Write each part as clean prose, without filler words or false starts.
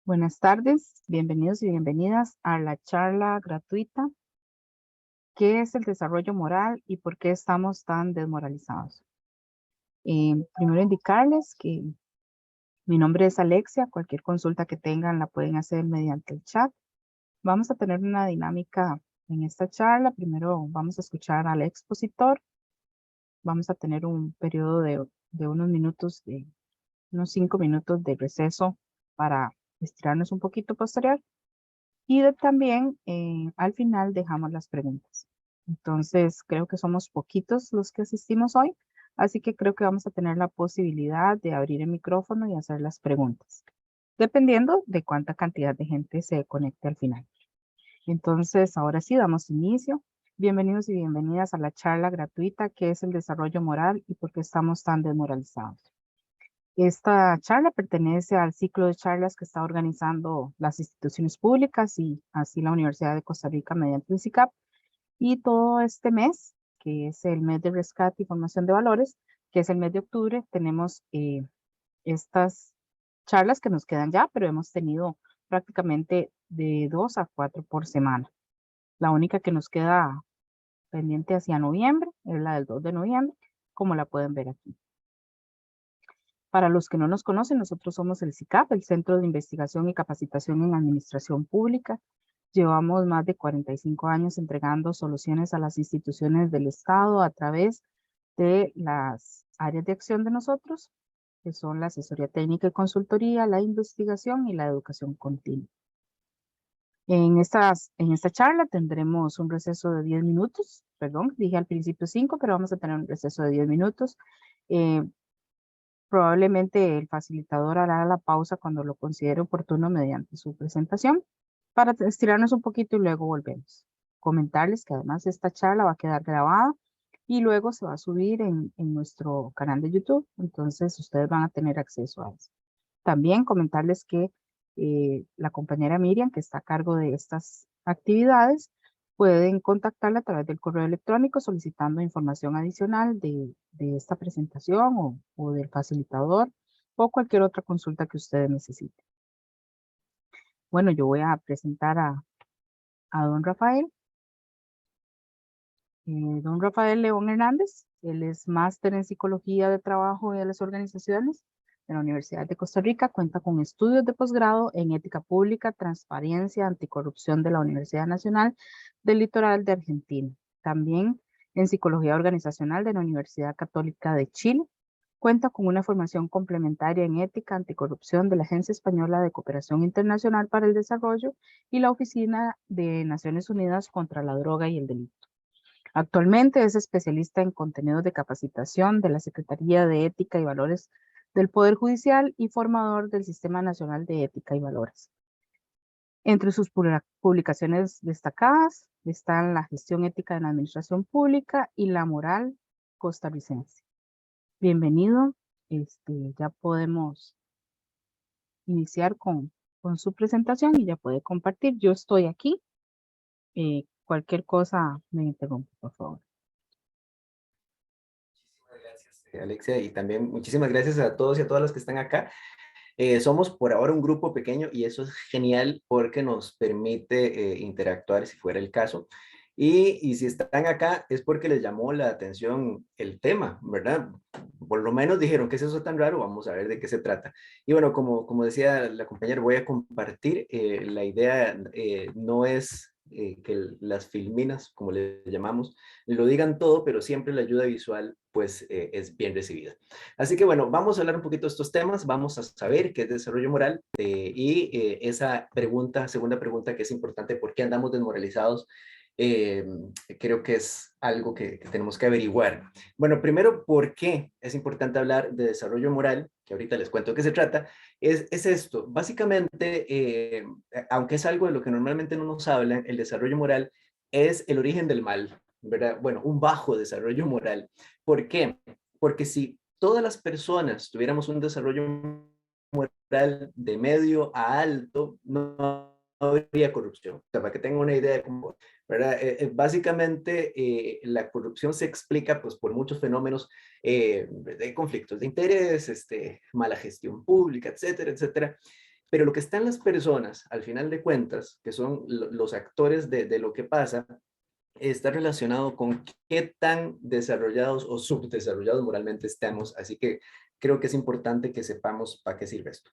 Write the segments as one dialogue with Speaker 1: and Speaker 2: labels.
Speaker 1: Buenas tardes, bienvenidos y bienvenidas a la charla gratuita. ¿Qué es el desarrollo moral y por qué estamos tan desmoralizados? Primero indicarles que mi nombre es Alexia. Cualquier consulta que tengan la pueden hacer mediante el chat. Vamos a tener una dinámica en esta charla. Primero vamos a escuchar al expositor. Vamos a tener un periodo de unos minutos, de unos 5 minutos de receso para estirarnos un poquito posterior. Y también al final dejamos las preguntas. Entonces, creo que somos poquitos los que asistimos hoy, así que creo que vamos a tener la posibilidad de abrir el micrófono y hacer las preguntas, dependiendo de cuánta cantidad de gente se conecte al final. Entonces, ahora sí, damos inicio. Bienvenidos y bienvenidas a la charla gratuita que es el desarrollo moral y por qué estamos tan desmoralizados. Esta charla pertenece al ciclo de charlas que está organizando las instituciones públicas y así la Universidad de Costa Rica mediante el CICAP. Y todo este mes, que es el mes de rescate y formación de valores, que es el mes de octubre, tenemos estas charlas que nos quedan ya, pero hemos tenido prácticamente de 2 a 4 por semana. La única que nos queda pendiente hacia noviembre es la del 2 de noviembre, como la pueden ver aquí. Para los que no nos conocen, nosotros somos el CICAP, el Centro de Investigación y Capacitación en Administración Pública. Llevamos más de 45 años entregando soluciones a las instituciones del Estado a través de las áreas de acción de nosotros, que son la asesoría técnica y consultoría, la investigación y la educación continua. En esta charla tendremos un receso de 10 minutos, perdón, dije al principio 5, pero vamos a tener un receso de 10 minutos. Eh, Probablemente el facilitador hará la pausa cuando lo considere oportuno mediante su presentación para estirarnos un poquito y luego volvemos. Comentarles que además esta charla va a quedar grabada y luego se va a subir en nuestro canal de YouTube, entonces ustedes van a tener acceso a eso. También comentarles que la compañera Miriam, que está a cargo de estas actividades, pueden contactarla a través del correo electrónico solicitando información adicional de esta presentación o del facilitador o cualquier otra consulta que ustedes necesiten. Bueno, yo voy a presentar a don Rafael. Don Rafael León Hernández, él es máster en Psicología de Trabajo de las Organizaciones de la Universidad de Costa Rica, cuenta con estudios de posgrado en Ética Pública, Transparencia, Anticorrupción de la Universidad Nacional del Litoral de Argentina. También en Psicología Organizacional de la Universidad Católica de Chile. Cuenta con una formación complementaria en Ética Anticorrupción de la Agencia Española de Cooperación Internacional para el Desarrollo y la Oficina de Naciones Unidas contra la Droga y el Delito. Actualmente es especialista en contenidos de capacitación de la Secretaría de Ética y Valores del Poder Judicial y formador del Sistema Nacional de Ética y Valores. Entre sus publicaciones destacadas están la gestión ética en la administración pública y la moral costarricense. Bienvenido, ya podemos iniciar con su presentación y ya puede compartir. Yo estoy aquí. Cualquier cosa me interrumpe, por favor.
Speaker 2: Muchísimas gracias, Alexia, y también muchísimas gracias a todos y a todas las que están acá. Somos por ahora un grupo pequeño y eso es genial porque nos permite interactuar si fuera el caso. Y si están acá es porque les llamó la atención el tema, ¿verdad? Por lo menos dijeron, ¿qué es eso tan raro? Vamos a ver de qué se trata. Y bueno, como decía la compañera, voy a compartir. La idea no es que las filminas, como le llamamos, lo digan todo, pero siempre la ayuda visual pues es bien recibida. Así que bueno, vamos a hablar un poquito de estos temas, vamos a saber qué es desarrollo moral esa pregunta, segunda pregunta que es importante, ¿por qué andamos desmoralizados? Eh, Creo que es algo que tenemos que averiguar. Bueno, primero, ¿por qué es importante hablar de desarrollo moral? Que ahorita les cuento de qué se trata. Es esto, básicamente, aunque es algo de lo que normalmente no nos hablan, el desarrollo moral es el origen del mal, ¿verdad? Bueno, un bajo desarrollo moral. ¿Por qué? Porque si todas las personas tuviéramos un desarrollo moral de medio a alto, no habría corrupción. O sea, para que tengan una idea de cómo, ¿verdad? Básicamente, la corrupción se explica pues, por muchos fenómenos de conflictos de interés, mala gestión pública, etcétera, etcétera. Pero lo que están las personas, al final de cuentas, que son los actores de lo que pasa, está relacionado con qué tan desarrollados o subdesarrollados moralmente estamos. Así que creo que es importante que sepamos para qué sirve esto.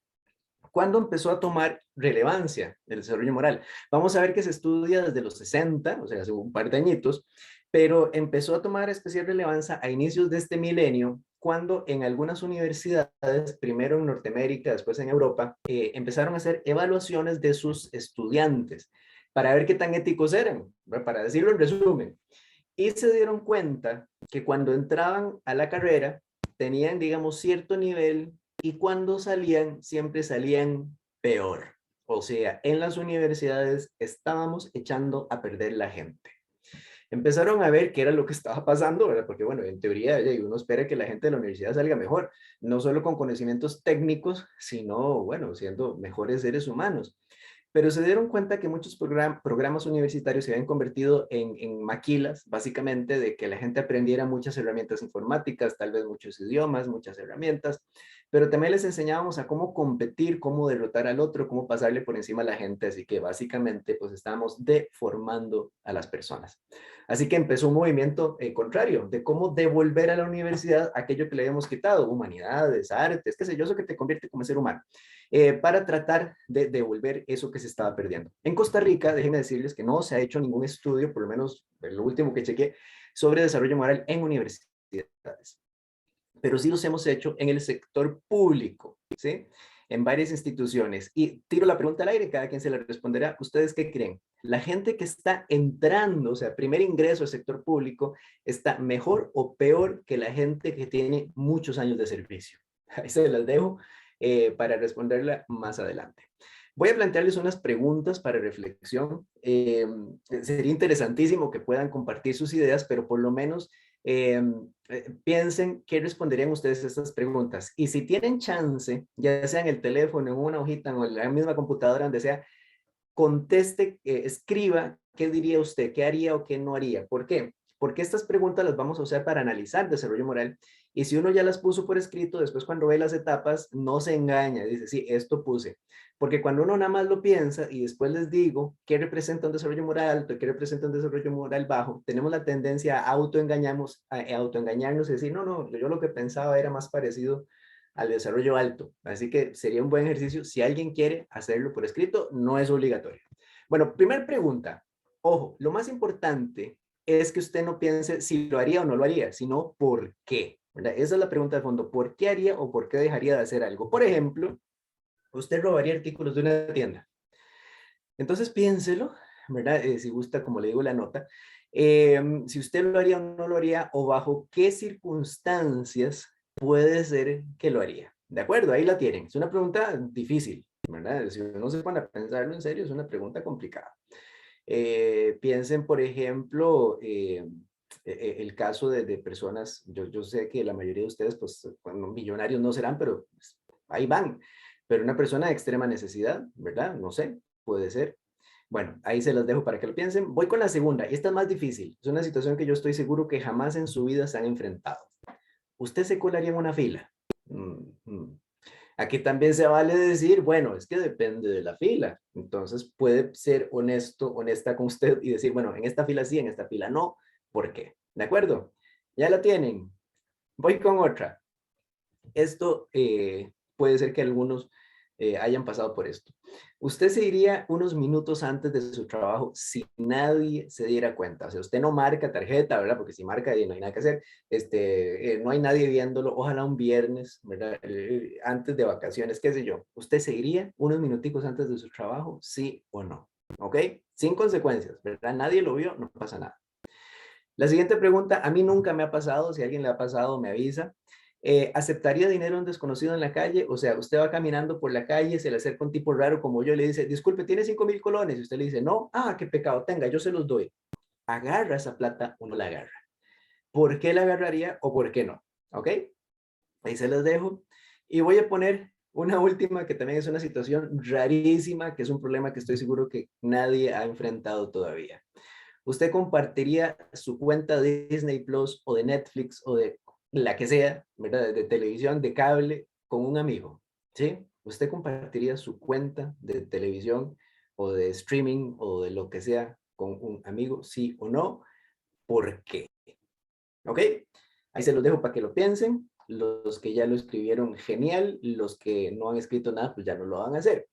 Speaker 2: ¿Cuándo empezó a tomar relevancia el desarrollo moral? Vamos a ver que se estudia desde los 60, o sea, hace un par de añitos, pero empezó a tomar especial relevancia a inicios de este milenio, cuando en algunas universidades, primero en Norteamérica, después en Europa, empezaron a hacer evaluaciones de sus estudiantes para ver qué tan éticos eran, para decirlo en resumen. Y se dieron cuenta que cuando entraban a la carrera tenían, digamos, cierto nivel y cuando salían, siempre salían peor. O sea, en las universidades estábamos echando a perder la gente. Empezaron a ver qué era lo que estaba pasando, ¿verdad? Porque, bueno, en teoría uno espera que la gente de la universidad salga mejor, no solo con conocimientos técnicos, sino, bueno, siendo mejores seres humanos. Pero se dieron cuenta que muchos programas universitarios se habían convertido en maquilas, básicamente, de que la gente aprendiera muchas herramientas informáticas, tal vez muchos idiomas, muchas herramientas, pero también les enseñábamos a cómo competir, cómo derrotar al otro, cómo pasarle por encima a la gente, así que básicamente pues estábamos deformando a las personas. Así que empezó un movimiento contrario, de cómo devolver a la universidad aquello que le habíamos quitado, humanidades, artes, qué sé yo, eso que te convierte como ser humano, para tratar de devolver eso que se estaba perdiendo. En Costa Rica, déjenme decirles que no se ha hecho ningún estudio, por lo menos lo último que chequé, sobre desarrollo moral en universidades, pero sí los hemos hecho en el sector público, ¿sí? En varias instituciones. Y tiro la pregunta al aire, cada quien se la responderá. ¿Ustedes qué creen? ¿La gente que está entrando, o sea, primer ingreso al sector público, está mejor o peor que la gente que tiene muchos años de servicio? Ahí se las dejo para responderla más adelante. Voy a plantearles unas preguntas para reflexión. Sería interesantísimo que puedan compartir sus ideas, pero por lo menos piensen qué responderían ustedes a estas preguntas. Y si tienen chance, ya sea en el teléfono, en una hojita o en la misma computadora, donde sea, conteste, escriba qué diría usted, qué haría o qué no haría. ¿Por qué? Porque estas preguntas las vamos a usar para analizar desarrollo moral. Y si uno ya las puso por escrito, después cuando ve las etapas, no se engaña. Dice, sí, esto puse. Porque cuando uno nada más lo piensa y después les digo qué representa un desarrollo moral alto y qué representa un desarrollo moral bajo, tenemos la tendencia a autoengañarnos y decir, no, no, yo lo que pensaba era más parecido al desarrollo alto. Así que sería un buen ejercicio. Si alguien quiere hacerlo por escrito, no es obligatorio. Bueno, primera pregunta. Ojo, lo más importante es que usted no piense si lo haría o no lo haría, sino por qué, ¿verdad? Esa es la pregunta de fondo. ¿Por qué haría o por qué dejaría de hacer algo? Por ejemplo, usted robaría artículos de una tienda. Entonces piénselo, ¿verdad? Si gusta, como le digo, la nota. Si usted lo haría o no lo haría, o bajo qué circunstancias puede ser que lo haría. ¿De acuerdo? Ahí la tienen. Es una pregunta difícil, ¿verdad? Si uno se pone a pensarlo en serio, es una pregunta complicada. Piensen, por ejemplo, el caso de personas, yo sé que la mayoría de ustedes, pues, bueno, millonarios no serán, pero pues, ahí van. Pero una persona de extrema necesidad, ¿verdad? No sé, puede ser. Bueno, ahí se los dejo para que lo piensen. Voy con la segunda, y esta es más difícil. Es una situación que yo estoy seguro que jamás en su vida se han enfrentado. ¿Usted se colaría en una fila? Mm, mm. Aquí también se vale decir, bueno, es que depende de la fila. Entonces puede ser honesto, honesta con usted y decir, bueno, en esta fila sí, en esta fila no. ¿Por qué? ¿De acuerdo? Ya la tienen. Voy con otra. Esto puede ser que algunos hayan pasado por esto. Usted se iría unos minutos antes de su trabajo si nadie se diera cuenta. O sea, usted no marca tarjeta, ¿verdad? Porque si marca y no hay nada que hacer, no hay nadie viéndolo. Ojalá un viernes, ¿verdad? Antes de vacaciones, qué sé yo. ¿Usted se iría unos minuticos antes de su trabajo, sí o no? ¿Ok? Sin consecuencias, ¿verdad? Nadie lo vio, no pasa nada. La siguiente pregunta, a mí nunca me ha pasado, si a alguien le ha pasado, me avisa. ¿Aceptaría dinero a un desconocido en la calle? O sea, usted va caminando por la calle, se le acerca un tipo raro como yo y le dice, disculpe, ¿tiene 5,000 colones? Y usted le dice, no, qué pecado, tenga, yo se los doy. ¿Agarra esa plata o no la agarra? ¿Por qué la agarraría o por qué no? ¿Ok? Ahí se los dejo. Y voy a poner una última que también es una situación rarísima, que es un problema que estoy seguro que nadie ha enfrentado todavía. ¿Usted compartiría su cuenta de Disney Plus o de Netflix o de la que sea, ¿verdad? De televisión, de cable, con un amigo? ¿Sí? ¿usted compartiría su cuenta de televisión o de streaming o de lo que sea con un amigo, sí o no? ¿Por qué? ¿Ok? Ahí se los dejo para que lo piensen. Los que ya lo escribieron, genial. Los que no han escrito nada, pues ya no lo van a hacer.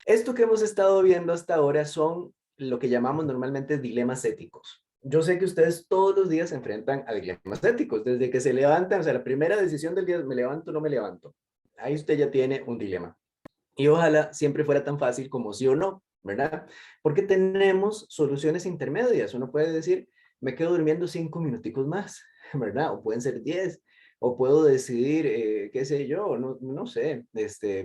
Speaker 2: Esto que hemos estado viendo hasta ahora son lo que llamamos normalmente dilemas éticos. Yo sé que ustedes todos los días se enfrentan a dilemas éticos, desde que se levantan, o sea, la primera decisión del día es me levanto o no me levanto. Ahí usted ya tiene un dilema. Y ojalá siempre fuera tan fácil como sí o no, ¿verdad? Porque tenemos soluciones intermedias. Uno puede decir, me quedo durmiendo 5 minuticos más, ¿verdad? O pueden ser 10. O puedo decidir, qué sé yo, no sé,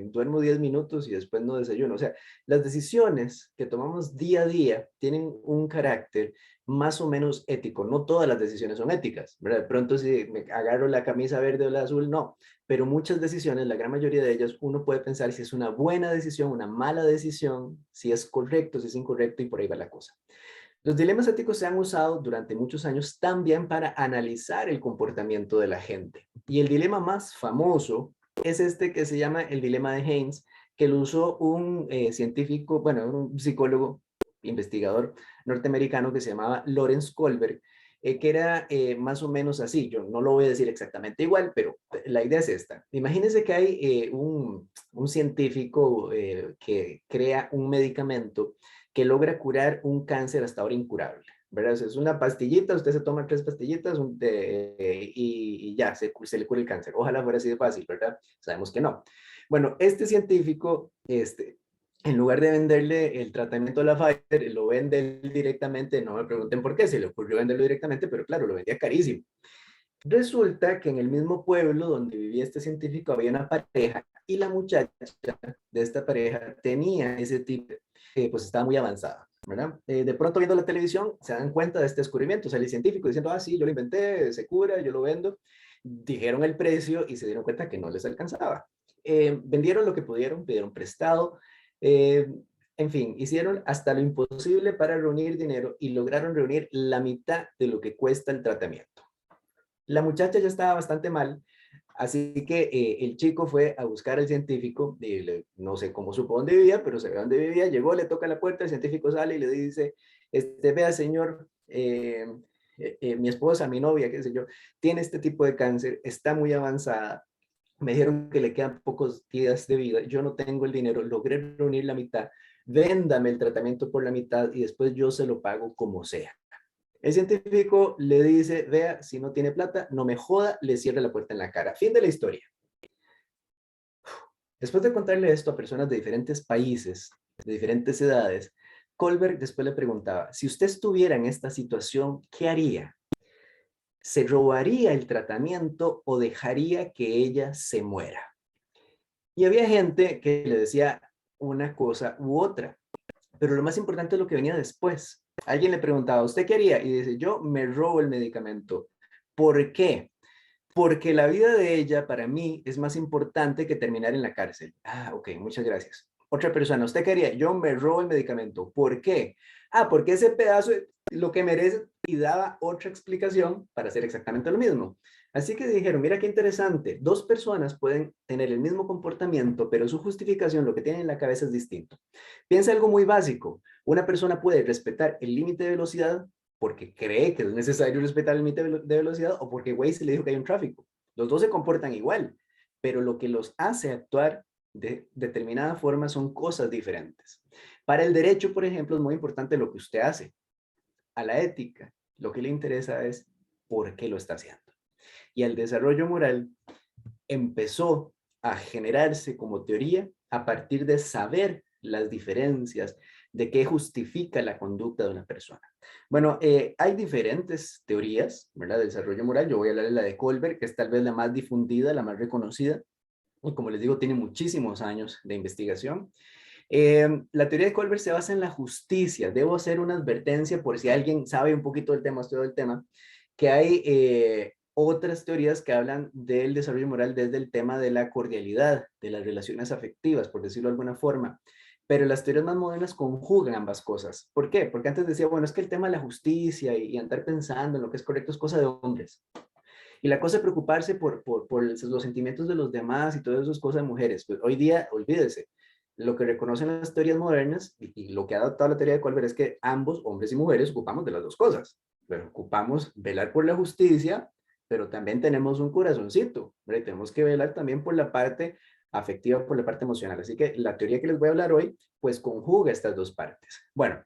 Speaker 2: duermo 10 minutos y después no desayuno. O sea, las decisiones que tomamos día a día tienen un carácter más o menos ético. No todas las decisiones son éticas, ¿verdad? De pronto si me agarro la camisa verde o la azul, no, pero muchas decisiones, la gran mayoría de ellas, uno puede pensar si es una buena decisión, una mala decisión, si es correcto, si es incorrecto y por ahí va la cosa. Los dilemas éticos se han usado durante muchos años también para analizar el comportamiento de la gente. Y el dilema más famoso es este que se llama el dilema de Haynes, que lo usó un científico, bueno, un psicólogo, investigador norteamericano que se llamaba Lawrence Kohlberg, que era más o menos así. Yo no lo voy a decir exactamente igual, pero la idea es esta. Imagínense que hay un científico que crea un medicamento que logra curar un cáncer hasta ahora incurable, ¿verdad? O sea, es una pastillita, usted se toma 3 pastillitas y ya, se le cura el cáncer. Ojalá fuera así de fácil, ¿verdad? Sabemos que no. Bueno, este científico, en lugar de venderle el tratamiento a la Pfizer, lo vende directamente, no me pregunten por qué, se le ocurrió venderlo directamente, pero claro, lo vendía carísimo. Resulta que en el mismo pueblo donde vivía este científico había una pareja y la muchacha de esta pareja tenía ese tipo, pues estaba muy avanzada, ¿verdad? De pronto viendo la televisión se dan cuenta de este descubrimiento, sale el científico diciendo, ah, sí, yo lo inventé, se cura, yo lo vendo. Dijeron el precio y se dieron cuenta que no les alcanzaba. Vendieron lo que pudieron, pidieron prestado, eh, en fin, hicieron hasta lo imposible para reunir dinero y lograron reunir la mitad de lo que cuesta el tratamiento. La muchacha ya estaba bastante mal, así que el chico fue a buscar al científico, no sé cómo supo dónde vivía, pero se ve dónde vivía, llegó, le toca la puerta, el científico sale y le dice, vea señor, mi esposa, mi novia, qué sé yo, tiene este tipo de cáncer, está muy avanzada, me dijeron que le quedan pocos días de vida, yo no tengo el dinero, logré reunir la mitad, véndame el tratamiento por la mitad y después yo se lo pago como sea. El científico le dice, vea, si no tiene plata, no me joda, le cierra la puerta en la cara. Fin de la historia. Después de contarle esto a personas de diferentes países, de diferentes edades, Kohlberg después le preguntaba, si usted estuviera en esta situación, ¿qué haría? ¿Se robaría el tratamiento o dejaría que ella se muera? Y había gente que le decía una cosa u otra, pero lo más importante es lo que venía después. Alguien le preguntaba, ¿usted qué haría? Y dice, yo me robo el medicamento. ¿Por qué? Porque la vida de ella para mí es más importante que terminar en la cárcel. Ah, ok, muchas gracias. Otra persona, ¿usted qué haría? Yo me robo el medicamento. ¿Por qué? Ah, porque ese pedazo es lo que merece y daba otra explicación para hacer exactamente lo mismo. Así que dijeron, mira qué interesante, dos personas pueden tener el mismo comportamiento, pero su justificación, lo que tienen en la cabeza es distinto. Piensa algo muy básico. Una persona puede respetar el límite de velocidad porque cree que es necesario respetar el límite de velocidad o porque Waze le dijo que hay un tráfico. Los dos se comportan igual, pero lo que los hace actuar de determinada forma son cosas diferentes. Para el derecho, por ejemplo, es muy importante lo que usted hace. A la ética, lo que le interesa es por qué lo está haciendo. Y el desarrollo moral empezó a generarse como teoría a partir de saber las diferencias de qué justifica la conducta de una persona. Bueno, hay diferentes teorías, ¿verdad?, del desarrollo moral. Yo voy a hablar de la de Kohlberg, que es tal vez la más difundida, la más reconocida, y como les digo, tiene muchísimos años de investigación. La teoría de Kohlberg se basa en la justicia. Debo hacer una advertencia por si alguien sabe un poquito del tema, estudio del tema, que hay otras teorías que hablan del desarrollo moral desde el tema de la cordialidad, de las relaciones afectivas, por decirlo de alguna forma. Pero las teorías más modernas conjugan ambas cosas. ¿Por qué? Porque antes decía, bueno, es que el tema de la justicia y andar pensando en lo que es correcto es cosa de hombres. Y la cosa es preocuparse por los sentimientos de los demás y todas esas cosas de mujeres. Pues hoy día, olvídese, lo que reconocen las teorías modernas y lo que ha adaptado la teoría de Colbert es que ambos, hombres y mujeres, ocupamos de las dos cosas. Pero ocupamos velar por la justicia, pero también tenemos un corazoncito, ¿verdad? Y tenemos que velar también por la parte afectiva, por la parte emocional. Así que la teoría que les voy a hablar hoy, pues conjuga estas dos partes. Bueno,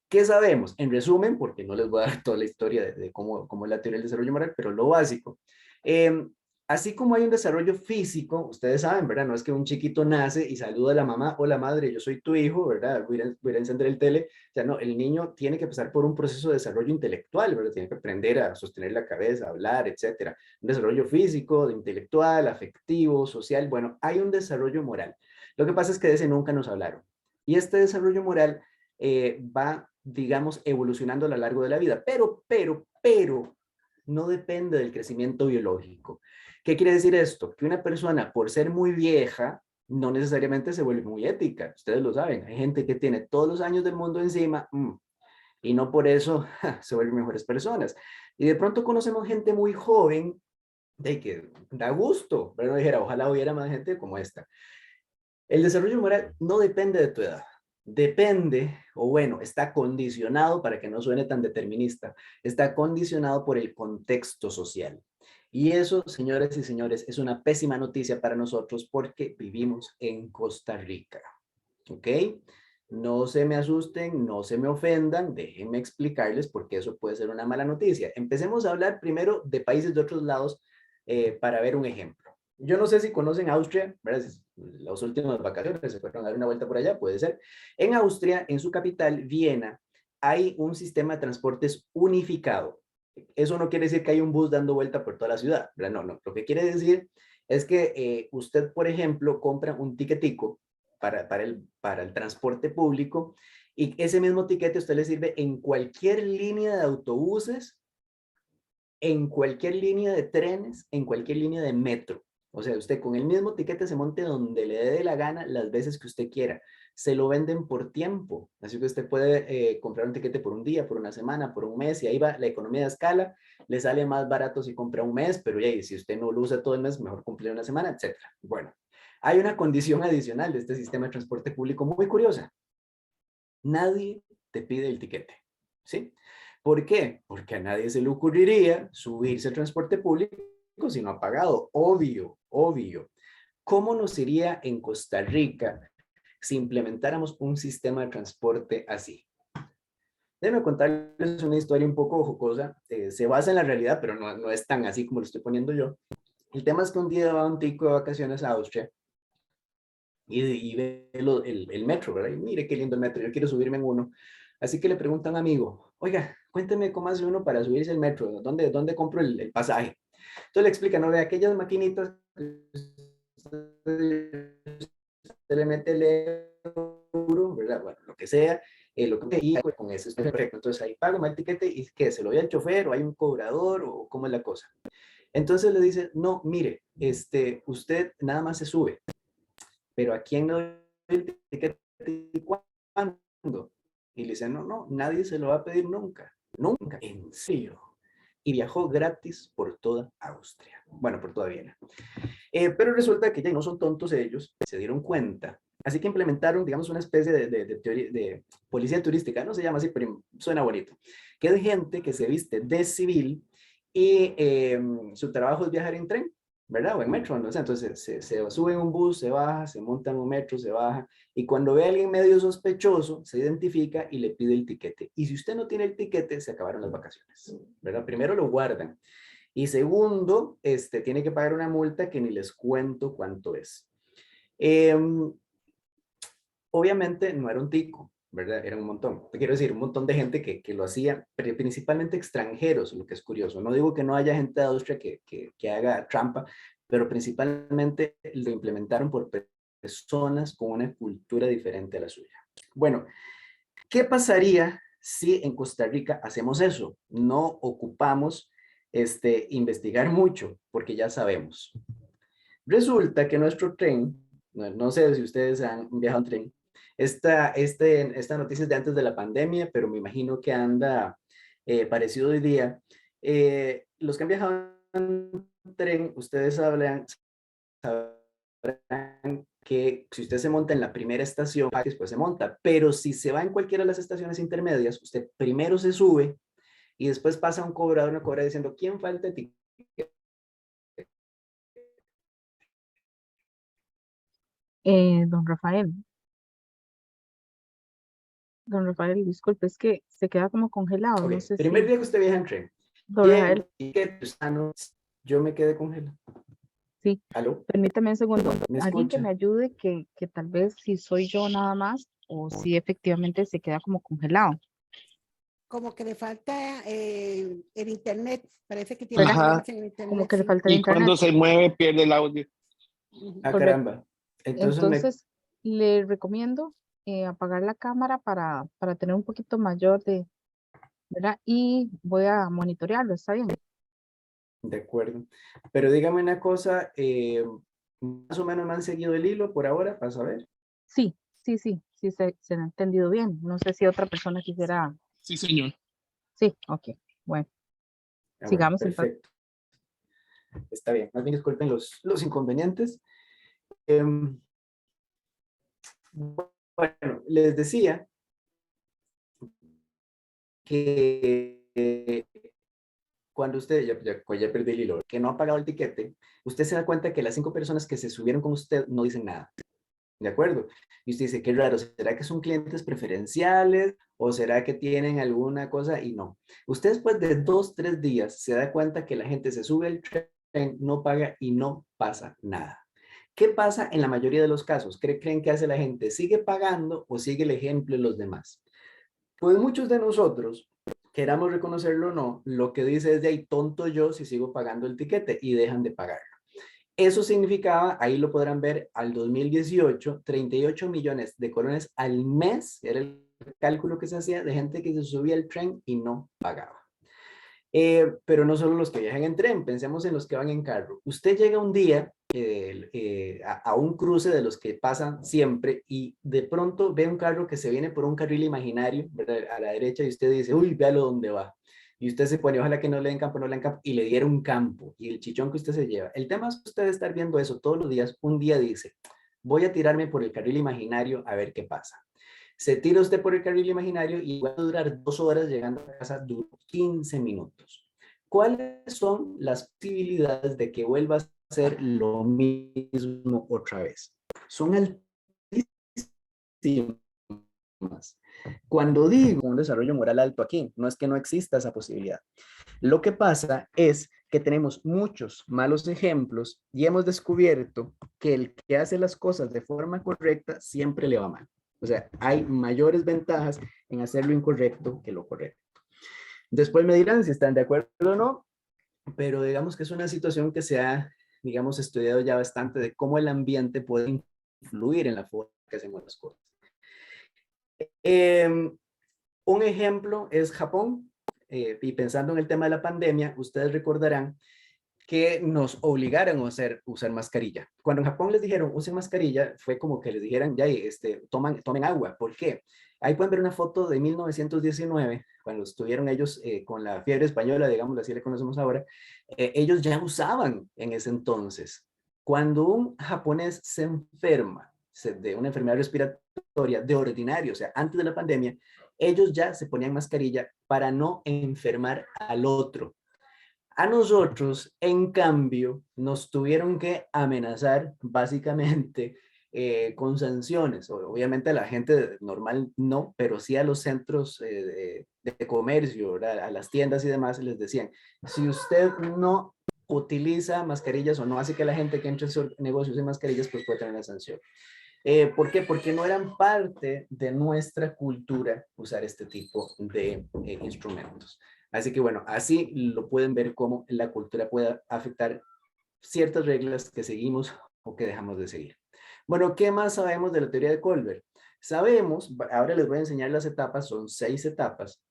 Speaker 2: ¿qué sabemos? En resumen, porque no les voy a dar toda la historia de cómo es la teoría del desarrollo moral, pero lo básico. Eh, Así como hay un desarrollo físico, ustedes saben, ¿verdad? No es que un chiquito nace y saluda a la mamá o la madre, yo soy tu hijo, ¿verdad? Voy a encender el tele. O sea, no, el niño tiene que pasar por un proceso de desarrollo intelectual, ¿verdad? Tiene que aprender a sostener la cabeza, a hablar, etcétera. Un desarrollo físico, intelectual, afectivo, social. Bueno, hay un desarrollo moral. Lo que pasa es que de ese nunca nos hablaron. Y este desarrollo moral va, digamos, evolucionando a lo largo de la vida, pero no depende del crecimiento biológico. ¿Qué quiere decir esto? Que una persona, por ser muy vieja, no necesariamente se vuelve muy ética. Ustedes lo saben. Hay gente que tiene todos los años del mundo encima y no por eso se vuelven mejores personas. Y de pronto conocemos gente muy joven de que da gusto, pero no dijera, ojalá hubiera más gente como esta. El desarrollo moral no depende de tu edad. Depende, o bueno, está condicionado, para que no suene tan determinista, está condicionado por el contexto social. Y eso, señores y señores, es una pésima noticia para nosotros porque vivimos en Costa Rica. ¿Ok? No se me asusten, no se me ofendan, déjenme explicarles por qué eso puede ser una mala noticia. Empecemos a hablar primero de países de otros lados para ver un ejemplo. Yo no sé si conocen Austria, ¿verdad? Las últimas vacaciones se fueron a dar una vuelta por allá, puede ser. En Austria, en su capital, Viena, hay un sistema de transportes unificado. Eso no quiere decir que hay un bus dando vuelta por toda la ciudad, ¿verdad? No, no. Lo que quiere decir es que usted, por ejemplo, compra un tiquetico para el transporte público y ese mismo tiquete usted le sirve en cualquier línea de autobuses, en cualquier línea de trenes, en cualquier línea de metro. O sea, usted con el mismo tiquete se monte donde le dé la gana las veces que usted quiera. Se lo venden por tiempo. Así que usted puede comprar un tiquete por un día, por una semana, por un mes y ahí va la economía de escala. Le sale más barato si compra un mes, pero ya, y si usted no lo usa todo el mes, mejor cumplir una semana, etcétera. Bueno, hay una condición adicional de este sistema de transporte público muy curiosa. Nadie te pide el tiquete, ¿sí? ¿Por qué? Porque a nadie se le ocurriría subirse al transporte público si no ha pagado. Obvio, obvio. ¿Cómo nos iría en Costa Rica si implementáramos un sistema de transporte así? Déjenme contarles una historia un poco jocosa. Se basa en la realidad, pero no es tan así como lo estoy poniendo yo. El tema es que un día va un tico de vacaciones a Austria y ve el metro, ¿verdad? Y mire qué lindo el metro, yo quiero subirme en uno. Así que le pregunta a un amigo, oiga, cuénteme cómo hace uno para subirse al metro, ¿dónde compro el pasaje? Entonces le explica, no, de aquellas maquinitas que usted le mete el euro, ¿verdad? Bueno, lo que sea, lo que y con eso es perfecto. Entonces ahí pago, me el tiquete y ¿qué? ¿Se lo doy al chofer o hay un cobrador o cómo es la cosa? Entonces le dice, no, mire, usted nada más se sube, pero ¿a quién le doy el tiquete y cuándo? Y le dice, no, nadie se lo va a pedir nunca, nunca, en serio. Y viajó gratis por toda Austria, bueno, por toda Viena. Pero resulta que ya no son tontos ellos, se dieron cuenta. Así que implementaron, digamos, una especie de policía turística, no se llama así, pero suena bonito, que es gente que se viste de civil y su trabajo es viajar en tren, ¿verdad? O en metro, ¿no? O sea, entonces se sube en un bus, se baja, se monta en un metro, se baja, y cuando ve a alguien medio sospechoso, se identifica y le pide el tiquete. Y si usted no tiene el tiquete, se acabaron las vacaciones, ¿verdad? Primero lo guardan. Y segundo, tiene que pagar una multa que ni les cuento cuánto es. Eh, Obviamente no era un tico, ¿verdad? Era un montón. Te quiero decir, un montón de gente que lo hacía, pero principalmente extranjeros, lo que es curioso. No digo que no haya gente de Austria que haga trampa, pero principalmente lo implementaron por personas con una cultura diferente a la suya. Bueno, ¿qué pasaría si en Costa Rica hacemos eso? No ocupamos investigar mucho, porque ya sabemos. Resulta que nuestro tren, no sé si ustedes han viajado en tren, esta noticia es de antes de la pandemia, pero me imagino que anda parecido hoy día. Los que han viajado tren, ustedes sabrán que si usted se monta en la primera estación, después se monta, pero si se va en cualquiera de las estaciones intermedias, usted primero se sube y después pasa un cobrador, una cobra diciendo, ¿quién falta de ticket?
Speaker 1: Don Rafael, don Rafael, disculpe, es que se queda como congelado,
Speaker 2: Ok,
Speaker 1: no sé
Speaker 2: primer
Speaker 1: si,
Speaker 2: día que usted viaja en tren,
Speaker 1: don Rafael,
Speaker 2: bien, y que yo me quedé congelado.
Speaker 1: sí,
Speaker 2: ¿Aló?
Speaker 1: permítame un segundo,
Speaker 2: ¿Me
Speaker 1: alguien que me
Speaker 2: escucha?
Speaker 1: ayude, que tal vez si soy yo nada más, o si efectivamente se queda como congelado,
Speaker 3: Como que le falta el internet, parece que tiene
Speaker 1: ¿verdad?
Speaker 4: Ajá.
Speaker 3: problemas en el
Speaker 1: Como
Speaker 3: internet,
Speaker 1: que le
Speaker 3: sí.
Speaker 1: falta el
Speaker 4: Y
Speaker 1: internet,
Speaker 4: cuando se mueve, pierde el audio.
Speaker 3: Ujú.
Speaker 2: Ah,
Speaker 1: correcto.
Speaker 2: caramba. Entonces
Speaker 1: Entonces, le recomiendo apagar la cámara para tener un poquito mayor de, ¿verdad? Y voy a monitorearlo, ¿está bien?
Speaker 2: de acuerdo. Pero dígame una cosa, más o menos me han seguido el hilo por ahora, para saber.
Speaker 1: Sí, sí, se ha entendido bien. No sé si otra persona quisiera.
Speaker 4: Sí, señor.
Speaker 1: Sí, ok. Bueno,
Speaker 2: Ah, bueno,
Speaker 1: sigamos entonces.
Speaker 2: perfecto. Está bien. Más bien disculpen los inconvenientes. Em, bueno, les decía que cuando usted, ya perdí el hilo, que no ha pagado el tiquete, usted se da cuenta que las 5 personas que se subieron con usted no dicen nada. ¿De acuerdo? Y usted dice, qué raro, ¿será que son clientes preferenciales o será que tienen alguna cosa? Y no. Usted después de 2, 3 días se da cuenta que la gente se sube al tren, no paga y no pasa nada. ¿Qué pasa en la mayoría de los casos? ¿Creen que hace la gente? ¿Sigue pagando o sigue el ejemplo de los demás? Pues muchos de nosotros, queramos reconocerlo o no, lo que dice es de ahí tonto yo si sigo pagando el tiquete y dejan de pagar. Eso significaba, ahí lo podrán ver, al 2018, 38 millones de colones al mes, era el cálculo que se hacía de gente que se subía al tren y no pagaba. Pero no solo los que viajan en tren, pensemos en los que van en carro. Usted llega un día a un cruce de los que pasan siempre y de pronto ve un carro que se viene por un carril imaginario, ¿verdad? A la derecha y usted dice, uy, véalo dónde va. Y usted se pone, ojalá que no le den campo, no le den campo, y le diera un campo y el chichón que usted se lleva. El tema es que usted debe estar viendo eso todos los días. Un día dice, voy a tirarme por el carril imaginario a ver qué pasa. Se tira usted por el carril imaginario y va a durar 2 horas llegando a casa, duró 15 minutos. ¿Cuáles son las posibilidades de que vuelva a hacer lo mismo otra vez? Son altísimas. Cuando digo un desarrollo moral alto aquí, no es que no exista esa posibilidad. Lo que pasa es que tenemos muchos malos ejemplos y hemos descubierto que el que hace las cosas de forma correcta siempre le va mal. O sea, hay mayores ventajas en hacer lo incorrecto que lo correcto. Después me dirán si están de acuerdo o no, pero digamos que es una situación que se ha, digamos, estudiado ya bastante de cómo el ambiente puede influir en la forma que hacemos las cosas. Un ejemplo es Japón, y pensando en el tema de la pandemia, ustedes recordarán que nos obligaron a usar mascarilla. Cuando en Japón les dijeron usen mascarilla, fue como que les dijeran, ya, tomen agua. ¿Por qué? Ahí pueden ver una foto de 1919, cuando estuvieron ellos con la fiebre española, digamos, así le conocemos ahora, ellos ya usaban en ese entonces. Cuando un japonés se enferma de una enfermedad respiratoria de ordinario, o sea, antes de la pandemia, ellos ya se ponían mascarilla para no enfermar al otro. A nosotros, en cambio, nos tuvieron que amenazar básicamente con sanciones. Obviamente a la gente normal no, pero sí a los centros de comercio, ¿verdad? A las tiendas y demás, les decían, si usted no utiliza mascarillas o no hace que la gente que entre en su negocio use mascarillas, pues puede tener una sanción. ¿Por qué? Porque no eran parte de nuestra cultura usar este tipo de instrumentos. Así que bueno, así lo pueden ver cómo la cultura puede afectar ciertas reglas que seguimos o que dejamos de seguir. Bueno, ¿qué más sabemos de la teoría de Colbert? Sabemos, ahora les voy a enseñar las etapas, son 6 etapas.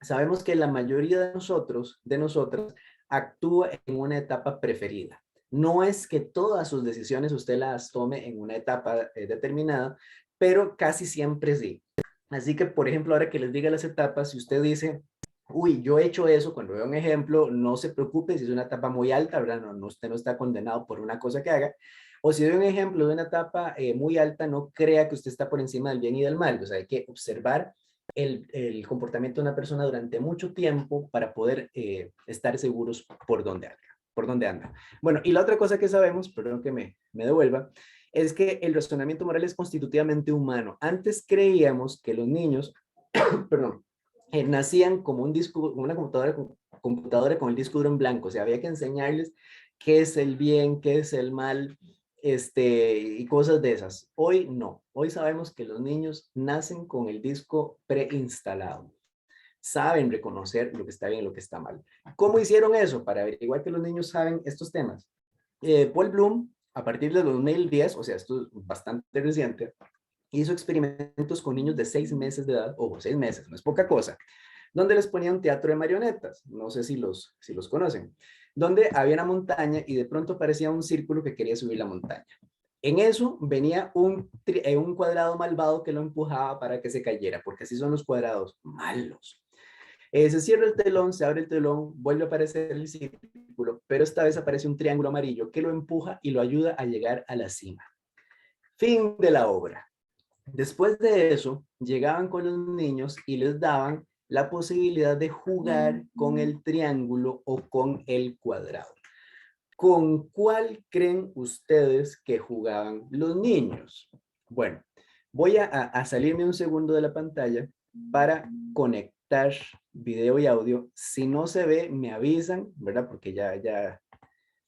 Speaker 2: Sabemos que la mayoría de nosotros, de nosotras, actúa en una etapa preferida. No es que todas sus decisiones usted las tome en una etapa determinada, pero casi siempre sí. Así que, por ejemplo, ahora que les diga las etapas, si usted dice, uy, yo he hecho eso, cuando veo un ejemplo, no se preocupe si es una etapa muy alta, ¿verdad? No, usted no está condenado por una cosa que haga. O si ve un ejemplo de una etapa muy alta, no crea que usted está por encima del bien y del mal. O sea, hay que observar el comportamiento de una persona durante mucho tiempo para poder estar seguros por dónde anda. Por dónde anda. Bueno, y la otra cosa que sabemos, perdón que me devuelva, es que el razonamiento moral es constitutivamente humano. Antes creíamos que los niños, perdón, nacían como un disco, una computadora con el disco duro en blanco. O sea, había que enseñarles qué es el bien, qué es el mal, y cosas de esas. Hoy no. Hoy sabemos que los niños nacen con el disco preinstalado. Saben reconocer lo que está bien y lo que está mal. ¿Cómo hicieron eso? Para averiguar que los niños saben estos temas. Paul Bloom, a partir de 2010, o sea, esto es bastante reciente, hizo experimentos con niños de 6 meses de edad, ojo, 6 meses, no es poca cosa, donde les ponía un teatro de marionetas, no sé si los conocen, donde había una montaña y de pronto aparecía un círculo que quería subir la montaña. En eso venía un cuadrado malvado que lo empujaba para que se cayera, porque así son los cuadrados malos. Se cierra el telón, se abre el telón, vuelve a aparecer el círculo, pero esta vez aparece un triángulo amarillo que lo empuja y lo ayuda a llegar a la cima. Fin de la obra. Después de eso, llegaban con los niños y les daban la posibilidad de jugar con el triángulo o con el cuadrado. ¿Con cuál creen ustedes que jugaban los niños? Bueno, voy a salirme un segundo de la pantalla para conectar video y audio. Si no se ve, me avisan, ¿verdad? Porque ya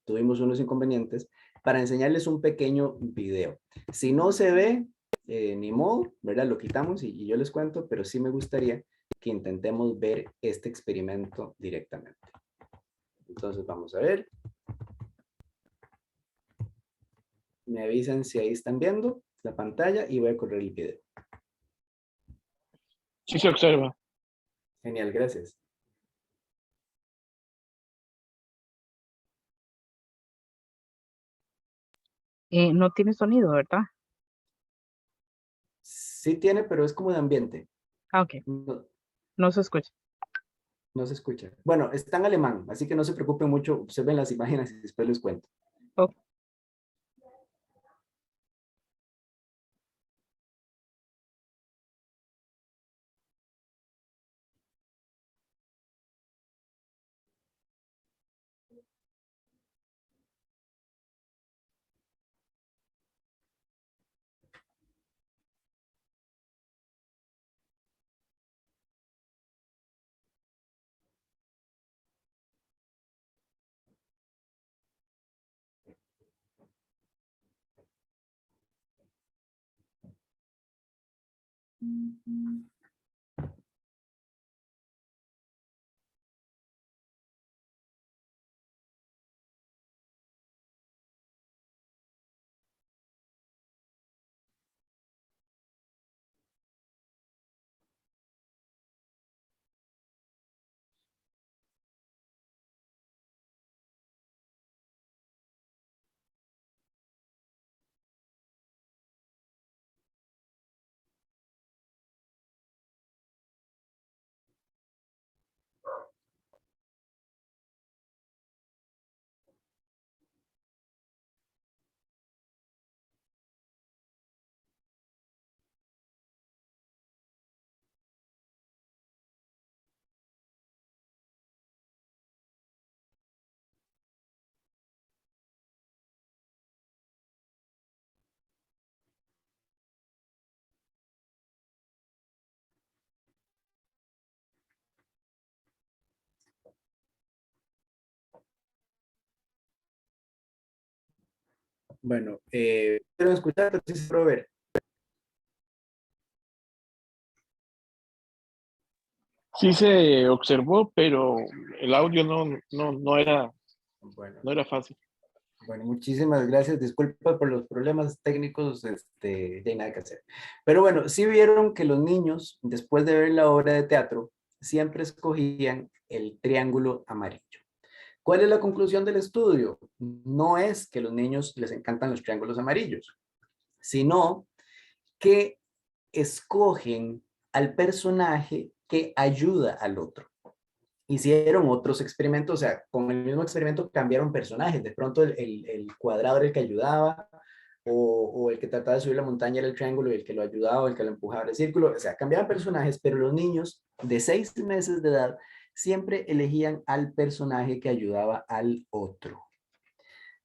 Speaker 2: tuvimos unos inconvenientes, para enseñarles un pequeño video. Si no se ve, ni modo, ¿verdad? Lo quitamos y yo les cuento, pero sí me gustaría que intentemos ver este experimento directamente. Entonces vamos a ver. Me avisan si ahí están viendo la pantalla y voy a correr el video.
Speaker 4: Sí se observa.
Speaker 2: Genial, gracias.
Speaker 1: No tiene sonido, ¿verdad?
Speaker 2: Sí tiene, pero es como de ambiente.
Speaker 1: Ah, ok.
Speaker 2: No,
Speaker 1: No se escucha.
Speaker 2: no se escucha. Bueno, está en alemán, así que no se preocupen mucho. Observen las imágenes y después les cuento.
Speaker 1: Ok.
Speaker 2: Bueno, quiero escuchar, pero sí se puede ver.
Speaker 4: Sí se observó, pero el audio no era,
Speaker 2: Bueno,
Speaker 4: no era fácil.
Speaker 2: bueno, muchísimas gracias. Disculpa por los problemas técnicos, ya hay nada que hacer. Pero bueno, sí vieron que los niños, después de ver la obra de teatro, siempre escogían el triángulo amarillo. ¿Cuál es la conclusión del estudio? No es que a los niños les encantan los triángulos amarillos, sino que escogen al personaje que ayuda al otro. hicieron otros experimentos, o sea, con el mismo experimento cambiaron personajes. De pronto el cuadrado era el que ayudaba, o el que trataba de subir la montaña era el triángulo, y el que lo ayudaba, o el que lo empujaba era el círculo. O sea, cambiaban personajes, pero los niños de 6 meses de edad siempre elegían al personaje que ayudaba al otro.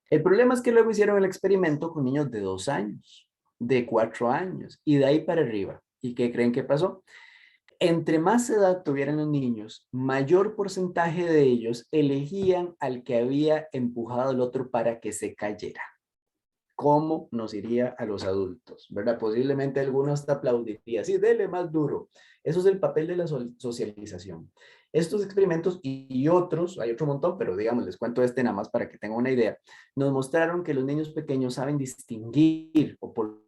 Speaker 2: El problema es que luego hicieron el experimento con niños de 2 años, de 4 años, y de ahí para arriba. ¿Y qué creen que pasó? Entre más edad tuvieran los niños, mayor porcentaje de ellos elegían al que había empujado al otro para que se cayera. ¿Cómo nos iría a los adultos? ¿Verdad? Posiblemente algunos hasta aplaudiría. Sí, dele más duro. Eso es el papel de la socialización. Estos experimentos y otros, hay otro montón, pero digamos, les cuento este nada más para que tengan una idea, nos mostraron que los niños pequeños saben distinguir, o por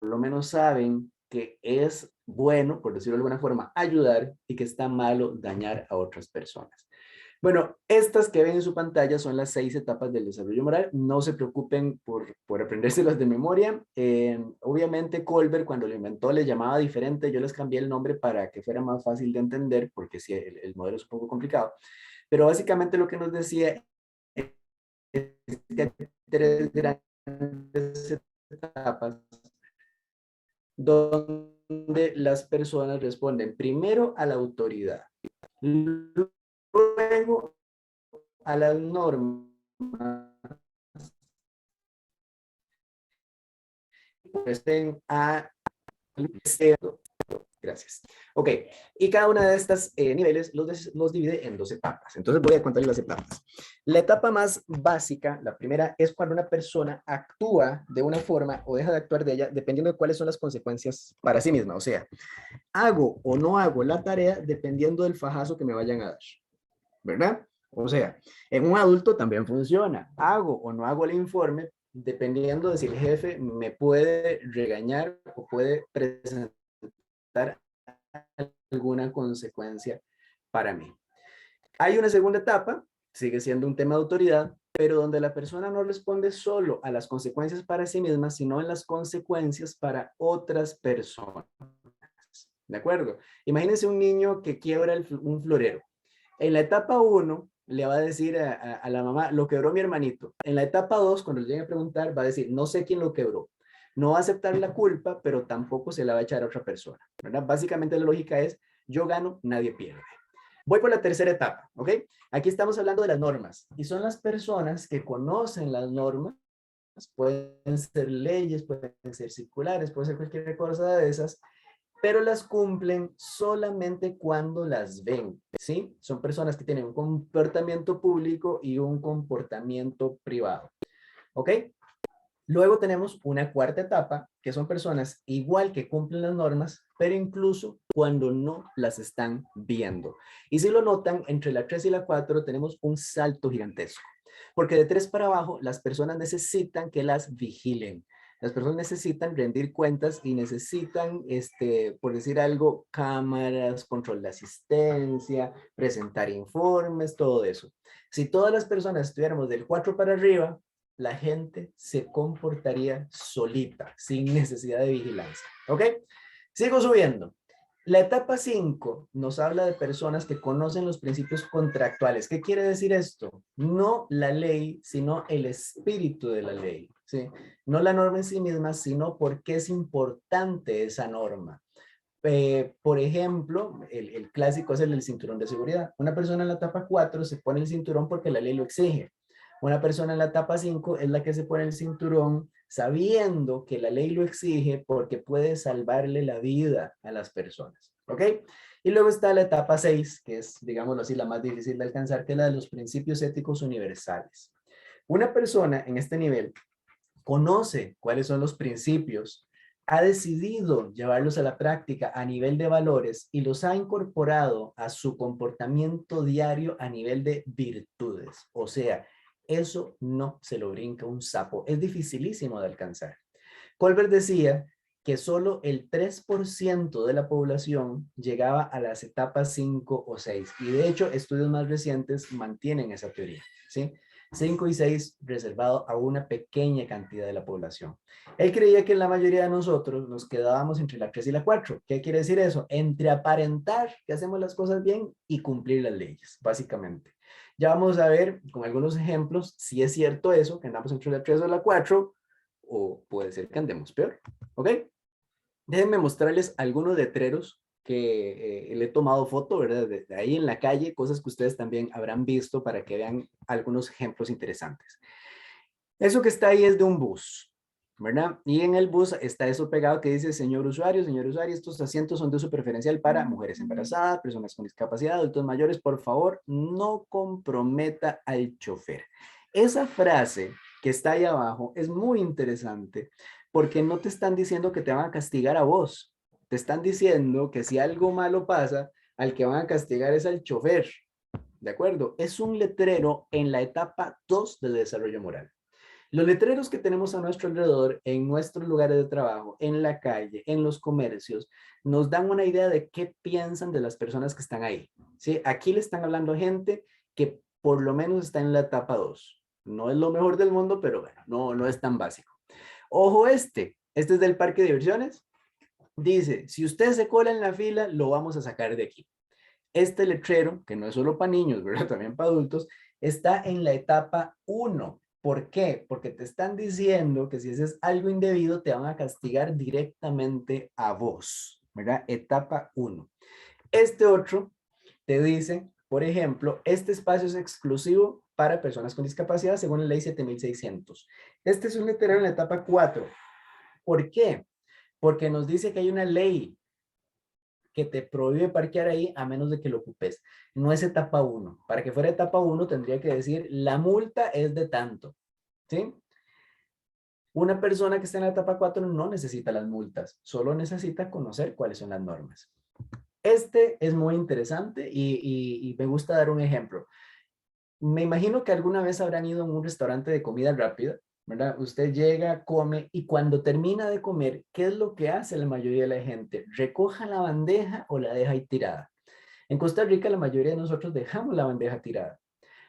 Speaker 2: lo menos saben que es bueno, por decirlo de alguna forma, ayudar, y que está malo dañar a otras personas. Bueno, estas que ven en su pantalla son las 6 etapas del desarrollo moral. No se preocupen por aprendérselas de memoria. Obviamente Colbert, cuando lo inventó, les llamaba diferente. Yo les cambié el nombre para que fuera más fácil de entender, porque sí, el modelo es un poco complicado. Pero básicamente lo que nos decía es que hay 3 grandes etapas donde las personas responden primero a la autoridad, luego a las normas, pues a gracias. Ok, y cada una de estas niveles los divide en 2 etapas. Entonces voy a contarles las etapas. La etapa más básica, la primera, es cuando una persona actúa de una forma o deja de actuar de ella dependiendo de cuáles son las consecuencias para sí misma. O sea, hago o no hago la tarea dependiendo del fajazo que me vayan a dar, ¿verdad? O sea, en un adulto también funciona. Hago o no hago el informe dependiendo de si el jefe me puede regañar o puede presentar alguna consecuencia para mí. Hay una segunda etapa, sigue siendo un tema de autoridad, pero donde la persona no responde solo a las consecuencias para sí misma, sino en las consecuencias para otras personas. ¿De acuerdo? Imagínense un niño que quiebra un florero. En la etapa 1 le va a decir a la mamá, lo quebró mi hermanito. En la etapa 2, cuando le llegue a preguntar, va a decir, no sé quién lo quebró. No va a aceptar la culpa, pero tampoco se la va a echar a otra persona, ¿verdad? Básicamente la lógica es, yo gano, nadie pierde. Voy por la tercera etapa, ¿ok? Aquí estamos hablando de las normas, y son las personas que conocen las normas, pueden ser leyes, pueden ser circulares, puede ser cualquier cosa de esas, pero las cumplen solamente cuando las ven, ¿sí? Son personas que tienen un comportamiento público y un comportamiento privado, ¿ok? Luego tenemos una cuarta etapa, que son personas igual que cumplen las normas, pero incluso cuando no las están viendo. Y si lo notan, entre la 3 y la 4 tenemos un salto gigantesco, porque de 3 para abajo las personas necesitan que las vigilen. Las personas necesitan rendir cuentas y necesitan, por decir algo, cámaras, control de asistencia, presentar informes, todo eso. Si todas las personas estuviéramos del 4 para arriba, la gente se comportaría solita, sin necesidad de vigilancia. ¿Ok? Sigo subiendo. La etapa 5 nos habla de personas que conocen los principios contractuales. ¿Qué quiere decir esto? No la ley, sino el espíritu de la ley, ¿sí? No la norma en sí misma, sino por qué es importante esa norma. Por ejemplo, el clásico es el del cinturón de seguridad. Una persona en la etapa 4 se pone el cinturón porque la ley lo exige. Una persona en la etapa 5 es la que se pone el cinturón sabiendo que la ley lo exige porque puede salvarle la vida a las personas. ¿Ok? Y luego está la etapa 6, que es, digámoslo así, la más difícil de alcanzar, que es la de los principios éticos universales. Una persona en este nivel conoce cuáles son los principios, ha decidido llevarlos a la práctica a nivel de valores y los ha incorporado a su comportamiento diario a nivel de virtudes. O sea, eso no se lo brinca un sapo. Es dificilísimo de alcanzar. Colbert decía que solo el 3% de la población llegaba a las etapas 5 o 6. Y de hecho, estudios más recientes mantienen esa teoría, ¿sí? 5 y 6 reservado a una pequeña cantidad de la población. Él creía que la mayoría de nosotros nos quedábamos entre la 3 y la 4. ¿Qué quiere decir eso? Entre aparentar que hacemos las cosas bien y cumplir las leyes, básicamente. Ya vamos a ver con algunos ejemplos si es cierto eso, que andamos entre la 3 o la 4, o puede ser que andemos peor. ¿Ok? Déjenme mostrarles algunos letreros que le he tomado foto, ¿verdad? De ahí en la calle, cosas que ustedes también habrán visto para que vean algunos ejemplos interesantes. Eso que está ahí es de un bus, ¿verdad? Y en el bus está eso pegado que dice, señor usuario, estos asientos son de uso preferencial para mujeres embarazadas, personas con discapacidad, adultos mayores, por favor, no comprometa al chofer. Esa frase que está ahí abajo es muy interesante porque no te están diciendo que te van a castigar a vos, te están diciendo que si algo malo pasa, al que van a castigar es al chofer, ¿de acuerdo? Es un letrero en la etapa 2 del desarrollo moral. Los letreros que tenemos a nuestro alrededor, en nuestros lugares de trabajo, en la calle, en los comercios, nos dan una idea de qué piensan de las personas que están ahí. ¿Sí? Aquí le están hablando a gente que por lo menos está en la etapa 2. No es lo mejor del mundo, pero bueno, no es tan básico. Ojo este es del parque de diversiones. Dice, si usted se cola en la fila, lo vamos a sacar de aquí. Este letrero, que no es solo para niños, ¿verdad? También para adultos, está en la etapa 1. ¿Por qué? Porque te están diciendo que si haces algo indebido, te van a castigar directamente a vos, ¿verdad? Etapa 1. Este otro te dice, por ejemplo, este espacio es exclusivo para personas con discapacidad según la ley 7600. Este es un letrero en la etapa 4. ¿Por qué? Porque nos dice que hay una ley que te prohíbe parquear ahí a menos de que lo ocupes. No es etapa 1. Para que fuera etapa 1 tendría que decir la multa es de tanto. ¿Sí? Una persona que está en la etapa 4 no necesita las multas, solo necesita conocer cuáles son las normas. Este es muy interesante y me gusta dar un ejemplo. Me imagino que alguna vez habrán ido a un restaurante de comida rápida, ¿verdad? Usted llega, come y cuando termina de comer, ¿qué es lo que hace la mayoría de la gente? ¿Recoja la bandeja o la deja ahí tirada? En Costa Rica la mayoría de nosotros dejamos la bandeja tirada.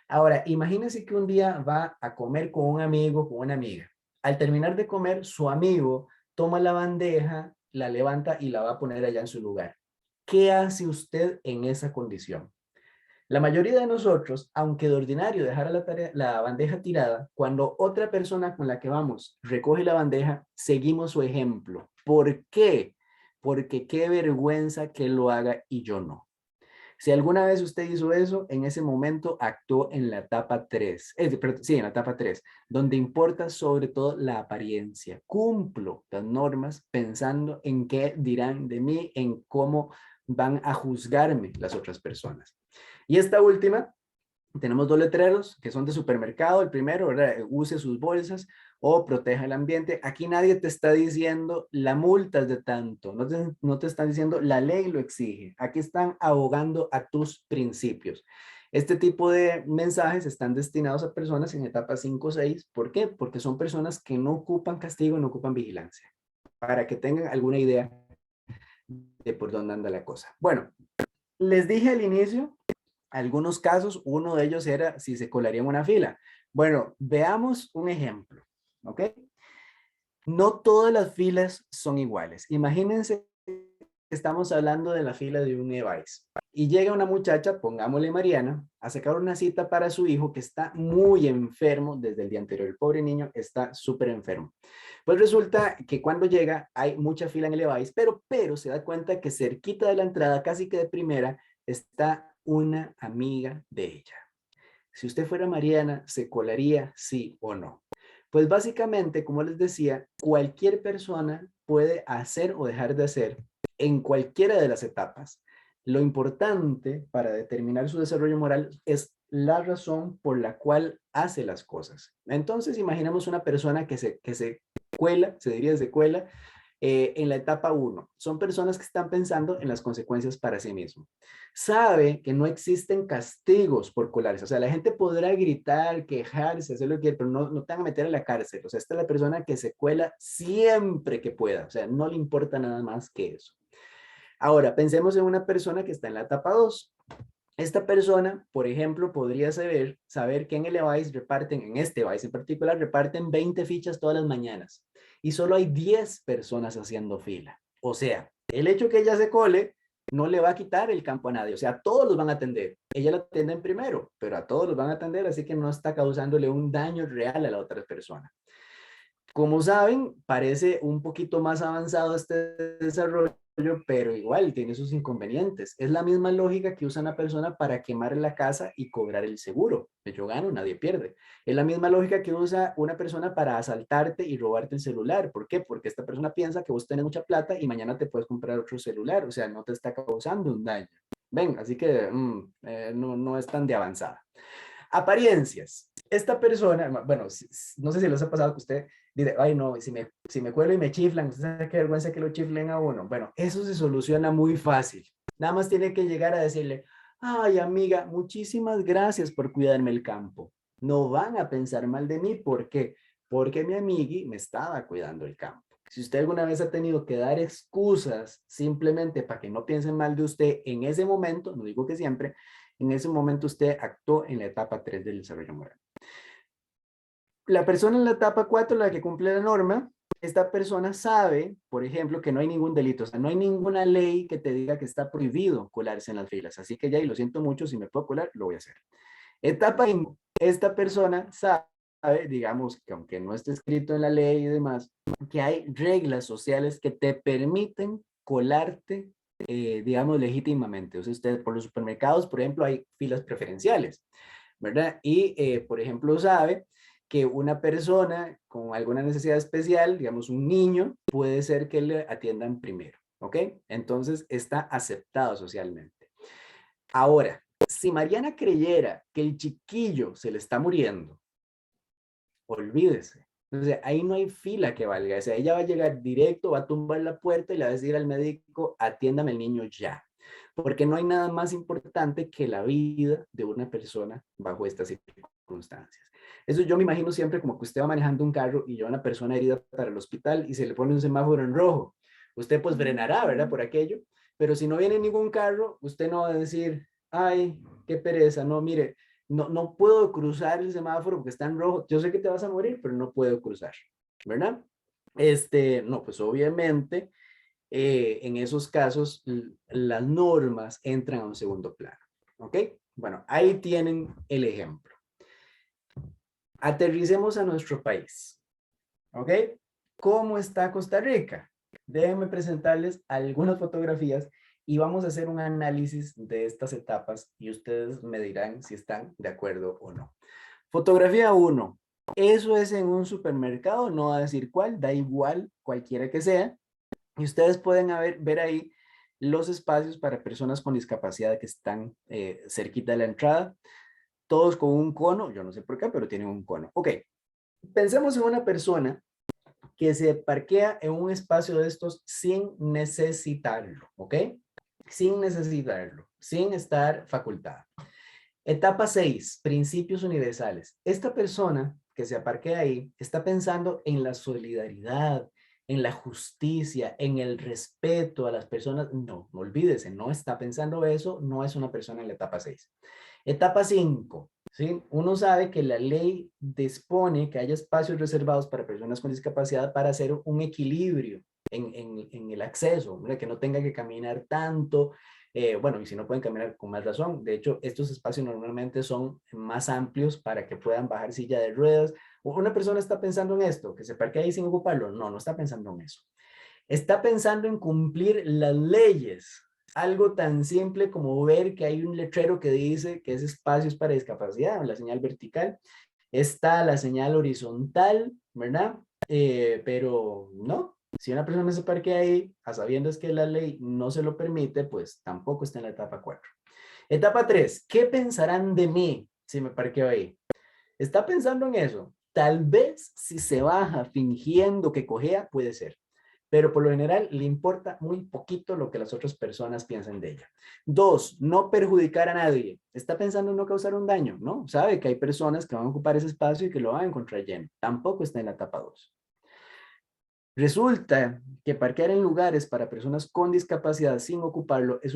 Speaker 2: Ahora, imagínese que un día va a comer con un amigo, con una amiga. Al terminar de comer, su amigo toma la bandeja, la levanta y la va a poner allá en su lugar. ¿Qué hace usted en esa condición? La mayoría de nosotros, aunque de ordinario dejara la bandeja tirada, cuando otra persona con la que vamos recoge la bandeja, seguimos su ejemplo. ¿Por qué? Porque qué vergüenza que lo haga y yo no. Si alguna vez usted hizo eso, en ese momento actuó en la etapa 3, sí, en la etapa 3, donde importa sobre todo la apariencia. Cumplo las normas pensando en qué dirán de mí, en cómo van a juzgarme las otras personas. Y esta última, tenemos dos letreros que son de supermercado. El primero, ¿verdad? Use sus bolsas o proteja el ambiente. Aquí nadie te está diciendo la multa es de tanto. No te están diciendo la ley lo exige. Aquí están abogando a tus principios. Este tipo de mensajes están destinados a personas en etapa 5 o 6. ¿Por qué? Porque son personas que no ocupan castigo, no ocupan vigilancia. Para que tengan alguna idea de por dónde anda la cosa. Bueno, les dije al inicio algunos casos, uno de ellos era si se colaría en una fila. Bueno, veamos un ejemplo, ¿ok? No todas las filas son iguales. Imagínense que estamos hablando de la fila de un e-bike y llega una muchacha, pongámosle Mariana, a sacar una cita para su hijo que está muy enfermo desde el día anterior. El pobre niño está súper enfermo. Pues resulta que cuando llega hay mucha fila en el e-bike, pero se da cuenta que cerquita de la entrada, casi que de primera, está una amiga de ella. Si usted fuera Mariana, ¿se colaría sí o no? Pues básicamente, como les decía, cualquier persona puede hacer o dejar de hacer en cualquiera de las etapas. Lo importante para determinar su desarrollo moral es la razón por la cual hace las cosas. Entonces, imaginemos una persona que se cuela, se diría se cuela, en la etapa 1. Son personas que están pensando en las consecuencias para sí mismo. Sabe que no existen castigos por colarse. O sea, la gente podrá gritar, quejarse, hacer lo que quiera, pero no te van a meter a la cárcel. O sea, esta es la persona que se cuela siempre que pueda. O sea, no le importa nada más que eso. Ahora, pensemos en una persona que está en la etapa 2. Esta persona, por ejemplo, podría saber que en el EVAIS reparten, en este EVAIS en particular, reparten 20 fichas todas las mañanas y solo hay 10 personas haciendo fila. O sea, el hecho que ella se cole no le va a quitar el campo a nadie. O sea, a todos los van a atender. Ella la atienden primero, pero a todos los van a atender, así que no está causándole un daño real a la otra persona. Como saben, parece un poquito más avanzado este desarrollo, pero igual tiene sus inconvenientes. Es la misma lógica que usa una persona para quemar la casa y cobrar el seguro. Yo gano, nadie pierde. Es la misma lógica que usa una persona para asaltarte y robarte el celular. ¿Por qué? Porque esta persona piensa que vos tenés mucha plata y mañana te puedes comprar otro celular. O sea, no te está causando un daño. Ven, así que no es tan de avanzada. Apariencias. Esta persona, bueno, no sé si les ha pasado que usted dice, ay no, si me cuelo y me chiflan, usted sabe qué vergüenza que lo chiflen a uno. Bueno, eso se soluciona muy fácil. Nada más tiene que llegar a decirle, ay amiga, muchísimas gracias por cuidarme el campo. No van a pensar mal de mí, ¿por qué? Porque mi amigui me estaba cuidando el campo. Si usted alguna vez ha tenido que dar excusas simplemente para que no piensen mal de usted en ese momento, no digo que siempre, en ese momento usted actuó en la etapa 3 del desarrollo moral. La persona en la etapa 4, la que cumple la norma, esta persona sabe, por ejemplo, que no hay ningún delito, o sea, no hay ninguna ley que te diga que está prohibido colarse en las filas, así que ya, y lo siento mucho, si me puedo colar, lo voy a hacer. Etapa 5, esta persona sabe, digamos, que aunque no esté escrito en la ley y demás, que hay reglas sociales que te permiten colarte, digamos, legítimamente. O sea, usted por los supermercados, por ejemplo, hay filas preferenciales, ¿verdad? Y, por ejemplo, sabe que una persona con alguna necesidad especial, digamos un niño, puede ser que le atiendan primero, ¿ok? Entonces está aceptado socialmente. Ahora, si Mariana creyera que el chiquillo se le está muriendo, olvídese. O sea, ahí no hay fila que valga. O sea, ella va a llegar directo, va a tumbar la puerta y le va a decir al médico, atiéndame el niño ya. Porque no hay nada más importante que la vida de una persona bajo estas circunstancias. Eso yo me imagino siempre como que usted va manejando un carro y lleva a una persona herida para el hospital y se le pone un semáforo en rojo. Usted pues frenará, ¿verdad? Por aquello. Pero si no viene ningún carro, usted no va a decir, ay, qué pereza. No, mire, no puedo cruzar el semáforo porque está en rojo. Yo sé que te vas a morir, pero no puedo cruzar, ¿verdad? No, pues obviamente en esos casos las normas entran a un segundo plano, ¿ok? Bueno, ahí tienen el ejemplo. Aterricemos a nuestro país, ¿ok? ¿Cómo está Costa Rica? Déjenme presentarles algunas fotografías y vamos a hacer un análisis de estas etapas y ustedes me dirán si están de acuerdo o no. Fotografía 1. Eso es en un supermercado, no va a decir cuál, da igual cualquiera que sea. Y ustedes pueden ver ahí los espacios para personas con discapacidad que están cerquita de la entrada, todos con un cono, yo no sé por qué, pero tienen un cono. Ok, pensemos en una persona que se parquea en un espacio de estos sin necesitarlo, ¿ok? Sin necesitarlo, sin estar facultada. Etapa 6, principios universales. Esta persona que se aparquea ahí está pensando en la solidaridad, en la justicia, en el respeto a las personas. No, no olvídese, no está pensando eso, no es una persona en la etapa 6. Etapa 5, ¿sí? Uno sabe que la ley dispone que haya espacios reservados para personas con discapacidad para hacer un equilibrio en el acceso, ¿verdad? Que no tenga que caminar tanto. Bueno, y si no pueden caminar con más razón. De hecho, estos espacios normalmente son más amplios para que puedan bajar silla de ruedas. Una persona está pensando en esto, que se parque ahí sin ocuparlo. No, no está pensando en eso. Está pensando en cumplir las leyes. Algo tan simple como ver que hay un letrero que dice que ese espacio es para discapacidad, la señal vertical. Está la señal horizontal, ¿verdad? Pero no, si una persona se parquea ahí, a sabiendas que la ley no se lo permite, pues tampoco está en la etapa 4. Etapa 3, ¿qué pensarán de mí si me parqueo ahí? ¿Está pensando en eso? Tal vez si se baja fingiendo que cojea, puede ser. Pero por lo general le importa muy poquito lo que las otras personas piensan de ella. 2, no perjudicar a nadie. ¿Está pensando en no causar un daño? No, sabe que hay personas que van a ocupar ese espacio y que lo van a encontrar lleno. Tampoco está en la etapa 2. Resulta que parquear en lugares para personas con discapacidad sin ocuparlo es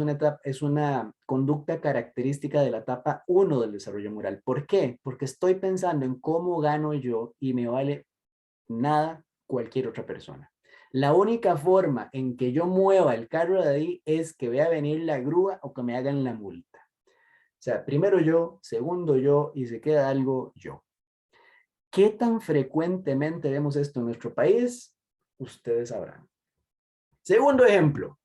Speaker 2: una conducta característica de la etapa 1 del desarrollo moral. ¿Por qué? Porque estoy pensando en cómo gano yo y me vale nada cualquier otra persona. La única forma en que yo mueva el carro de ahí es que vea venir la grúa o que me hagan la multa. O sea, primero yo, segundo yo y se queda algo yo. ¿Qué tan frecuentemente vemos esto en nuestro país? Ustedes sabrán. Segundo ejemplo.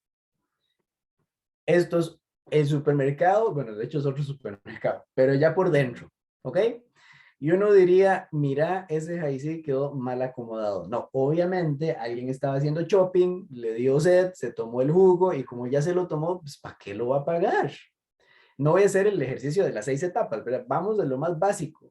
Speaker 2: Esto es el supermercado, bueno, de hecho es otro supermercado, pero ya por dentro, ¿ok? Y uno diría, mira, ese ahí sí quedó mal acomodado. No, obviamente alguien estaba haciendo shopping, le dio sed, se tomó el jugo y como ya se lo tomó, pues ¿para qué lo va a pagar? No voy a hacer el ejercicio de las 6 etapas, ¿verdad? Vamos de lo más básico.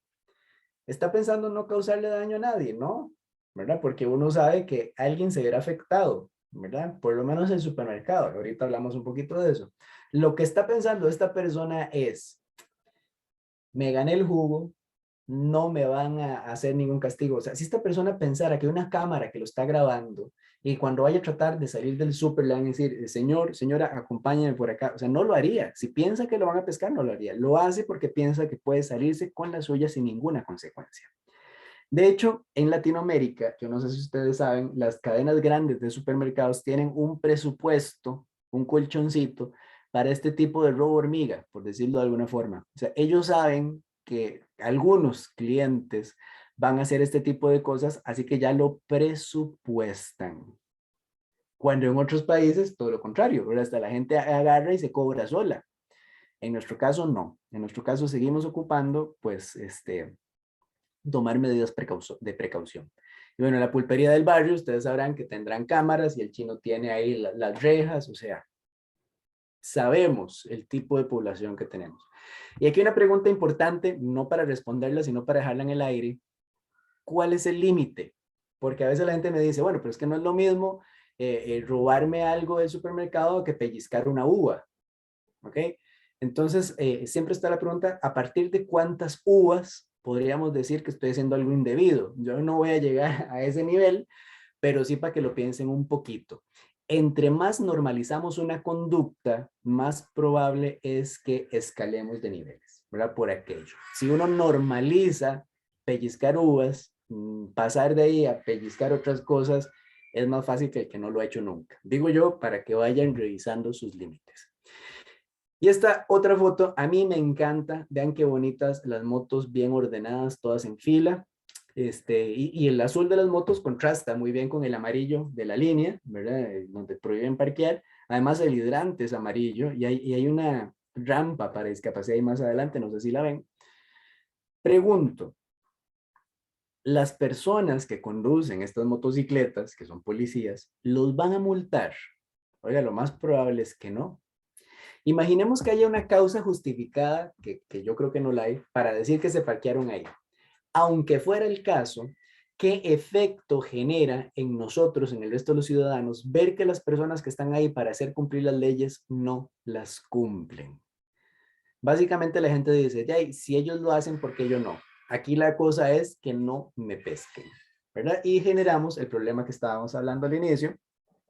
Speaker 2: Está pensando no causarle daño a nadie, ¿no? ¿Verdad? Porque uno sabe que alguien se verá afectado, ¿verdad? Por lo menos en el supermercado. Ahorita hablamos un poquito de eso. Lo que está pensando esta persona es, me gané el jugo, no me van a hacer ningún castigo. O sea, si esta persona pensara que hay una cámara que lo está grabando y cuando vaya a tratar de salir del súper le van a decir, señor, señora, acompáñeme por acá. O sea, no lo haría. Si piensa que lo van a pescar, no lo haría. Lo hace porque piensa que puede salirse con la suya sin ninguna consecuencia. De hecho, en Latinoamérica, yo no sé si ustedes saben, las cadenas grandes de supermercados tienen un presupuesto, un colchoncito para este tipo de robo hormiga, por decirlo de alguna forma. O sea, ellos saben que algunos clientes van a hacer este tipo de cosas, así que ya lo presupuestan. Cuando en otros países, todo lo contrario, ¿verdad? Hasta la gente agarra y se cobra sola. En nuestro caso, no. En nuestro caso, seguimos ocupando, pues, tomar medidas de precaución. Y bueno, la pulpería del barrio, ustedes sabrán que tendrán cámaras y el chino tiene ahí las rejas, o sea, sabemos el tipo de población que tenemos. Y aquí una pregunta importante, no para responderla, sino para dejarla en el aire. ¿Cuál es el límite? Porque a veces la gente me dice, bueno, pero es que no es lo mismo robarme algo del supermercado que pellizcar una uva, ¿ok? Entonces, siempre está la pregunta, ¿a partir de cuántas uvas podríamos decir que estoy haciendo algo indebido? Yo no voy a llegar a ese nivel, pero sí para que lo piensen un poquito. Entre más normalizamos una conducta, más probable es que escalemos de niveles, ¿verdad? Por aquello. Si uno normaliza pellizcar uvas, pasar de ahí a pellizcar otras cosas, es más fácil que el que no lo ha hecho nunca. Digo yo, para que vayan revisando sus límites. Y esta otra foto, a mí me encanta. Vean qué bonitas las motos bien ordenadas, todas en fila. Y el azul de las motos contrasta muy bien con el amarillo de la línea, ¿verdad? Donde prohíben parquear. Además, el hidrante es amarillo y hay una rampa para discapacidad ahí más adelante, no sé si la ven. Pregunto, las personas que conducen estas motocicletas, que son policías, ¿los van a multar? Oiga, lo más probable es que no. Imaginemos que haya una causa justificada, que yo creo que no la hay, para decir que se parquearon ahí. Aunque fuera el caso, ¿qué efecto genera en nosotros, en el resto de los ciudadanos, ver que las personas que están ahí para hacer cumplir las leyes no las cumplen? Básicamente la gente dice, ya, si ellos lo hacen, ¿por qué yo no? Aquí la cosa es que no me pesquen, ¿verdad? Y generamos el problema que estábamos hablando al inicio,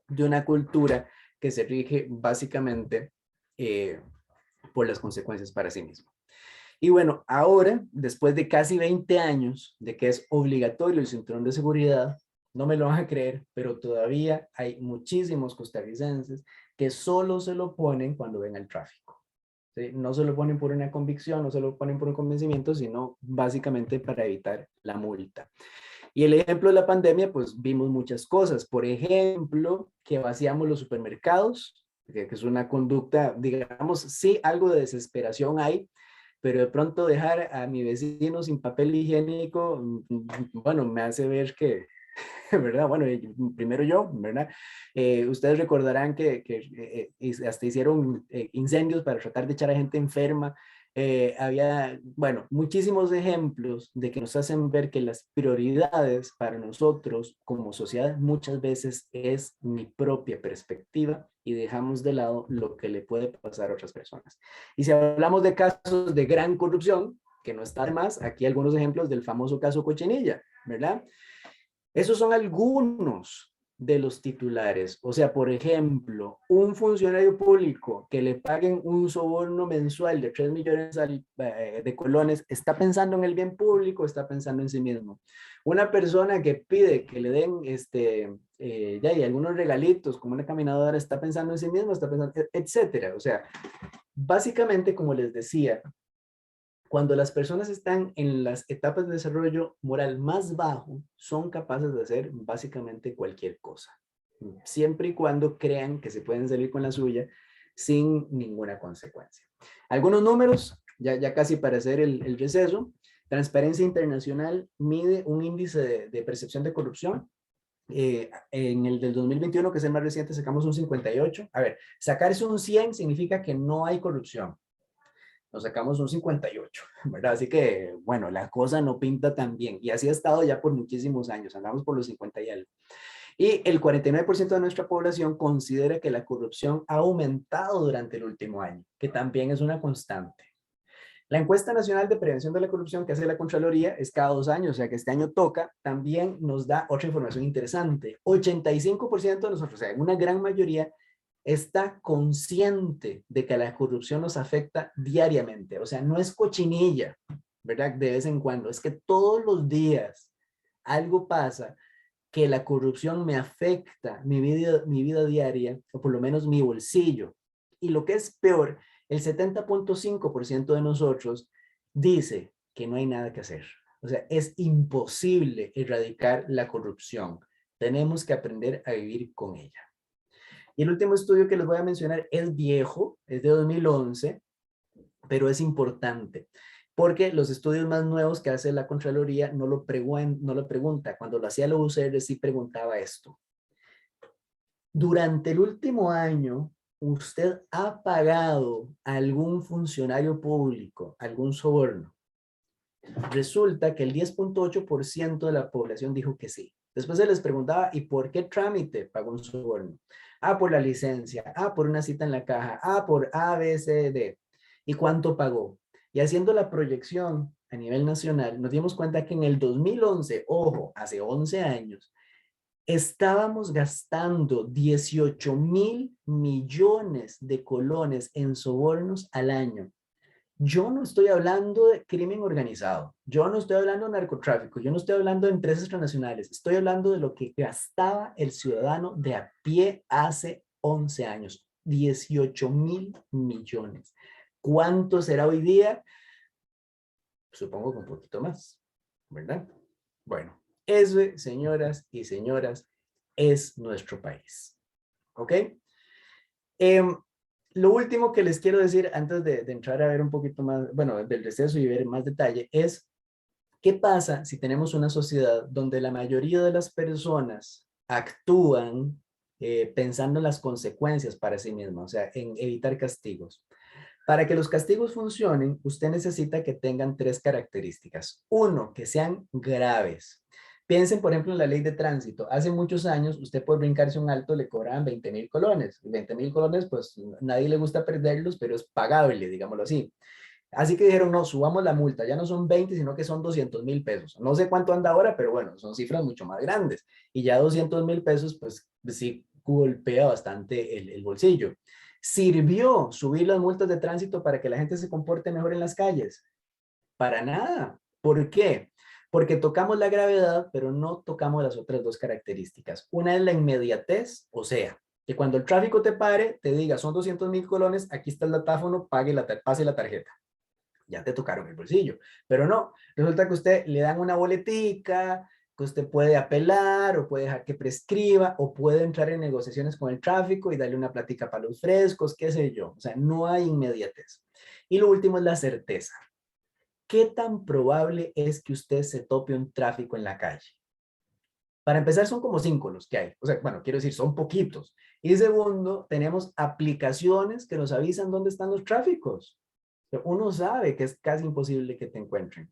Speaker 2: de una cultura que se rige básicamente por las consecuencias para sí mismo. Y bueno, ahora, después de casi 20 años de que es obligatorio el cinturón de seguridad, no me lo van a creer, pero todavía hay muchísimos costarricenses que solo se lo ponen cuando ven el tráfico. ¿Sí? No se lo ponen por una convicción, no se lo ponen por un convencimiento, sino básicamente para evitar la multa. Y el ejemplo de la pandemia, pues vimos muchas cosas. Por ejemplo, que vaciamos los supermercados, que es una conducta, digamos, sí, algo de desesperación hay, pero de pronto dejar a mi vecino sin papel higiénico, bueno, me hace ver que, ¿verdad? Bueno, primero yo, ¿verdad? Ustedes recordarán que hasta hicieron incendios para tratar de echar a gente enferma. Había, bueno, muchísimos ejemplos de que nos hacen ver que las prioridades para nosotros como sociedad muchas veces es mi propia perspectiva y dejamos de lado lo que le puede pasar a otras personas. Y si hablamos de casos de gran corrupción, que no está de más, aquí algunos ejemplos del famoso caso Cochinilla, ¿verdad? Esos son algunos de los titulares. O sea, por ejemplo, un funcionario público que le paguen un soborno mensual de 3 millones de colones, ¿está pensando en el bien público o está pensando en sí mismo? Una persona que pide que le den ya hay algunos regalitos como una caminadora, ¿está pensando en sí mismo? ¿Está pensando, etcétera? O sea, básicamente, como les decía, cuando las personas están en las etapas de desarrollo moral más bajo, son capaces de hacer básicamente cualquier cosa, siempre y cuando crean que se pueden salir con la suya sin ninguna consecuencia. Algunos números, ya casi para hacer el receso. Transparencia Internacional mide un índice de percepción de corrupción. En el del 2021, que es el más reciente, sacamos un 58. A ver, sacarse un 100 significa que no hay corrupción. Nos sacamos un 58, ¿verdad? Así que, bueno, la cosa no pinta tan bien. Y así ha estado ya por muchísimos años. Andamos por los 50 y algo. Y el 49% de nuestra población considera que la corrupción ha aumentado durante el último año, que también es una constante. La encuesta nacional de prevención de la corrupción que hace la Contraloría es cada 2 años, o sea que este año toca, también nos da otra información interesante. 85% de nosotros, o sea, una gran mayoría, está consciente de que la corrupción nos afecta diariamente. O sea, no es cochinilla, ¿verdad? De vez en cuando, es que todos los días algo pasa que la corrupción me afecta mi vida diaria, o por lo menos mi bolsillo. Y lo que es peor, el 70.5% de nosotros dice que no hay nada que hacer. O sea, es imposible erradicar la corrupción. Tenemos que aprender a vivir con ella. Y el último estudio que les voy a mencionar es viejo, es de 2011, pero es importante, porque los estudios más nuevos que hace la Contraloría no lo pregunta. Cuando lo hacía la UCR sí preguntaba esto. Durante el último año, ¿usted ha pagado a algún funcionario público algún soborno? Resulta que el 10.8% de la población dijo que sí. Después se les preguntaba, ¿y por qué trámite pagó un soborno? Ah, por la licencia, por una cita en la caja, por A, B, C, D. ¿Y cuánto pagó? Y haciendo la proyección a nivel nacional, nos dimos cuenta que en el 2011, ojo, hace 11 años, estábamos gastando 18,000 millones de colones en sobornos al año. Yo no estoy hablando de crimen organizado, yo no estoy hablando de narcotráfico, yo no estoy hablando de empresas transnacionales, estoy hablando de lo que gastaba el ciudadano de a pie hace 11 años, 18,000 millones. ¿Cuánto será hoy día? Supongo que un poquito más, ¿verdad? Bueno, eso, señoras y señoras, es nuestro país. ¿Ok? Lo último que les quiero decir antes de entrar a ver un poquito más, bueno, del receso y ver más detalle, es qué pasa si tenemos una sociedad donde la mayoría de las personas actúan pensando en las consecuencias para sí mismas, o sea, en evitar castigos. Para que los castigos funcionen, usted necesita que tengan 3 características. Uno, que sean graves. Piensen, por ejemplo, en la ley de tránsito. Hace muchos años, usted por brincarse un alto le cobraban 20,000 colones. 20,000 colones, pues nadie le gusta perderlos, pero es pagable, digámoslo así. Así que dijeron, no, subamos la multa. Ya no son 20, sino que son 200,000 pesos. No sé cuánto anda ahora, pero bueno, son cifras mucho más grandes. Y ya 200,000 pesos, pues sí golpea bastante el bolsillo. ¿Sirvió subir las multas de tránsito para que la gente se comporte mejor en las calles? Para nada. ¿Por qué? Porque tocamos la gravedad, pero no tocamos las otras 2 características. Una es la inmediatez, o sea, que cuando el tráfico te pare, te diga, son 200,000 colones, aquí está el datáfono, pase la tarjeta. Ya te tocaron el bolsillo. Pero no, resulta que usted le dan una boletica, que usted puede apelar o puede dejar que prescriba o puede entrar en negociaciones con el tráfico y darle una plática para los frescos, qué sé yo. O sea, no hay inmediatez. Y lo último es la certeza. ¿Qué tan probable es que usted se tope un tráfico en la calle? Para empezar, son como 5 los que hay. O sea, bueno, quiero decir, son poquitos. Y segundo, tenemos aplicaciones que nos avisan dónde están los tráficos. Uno sabe que es casi imposible que te encuentren.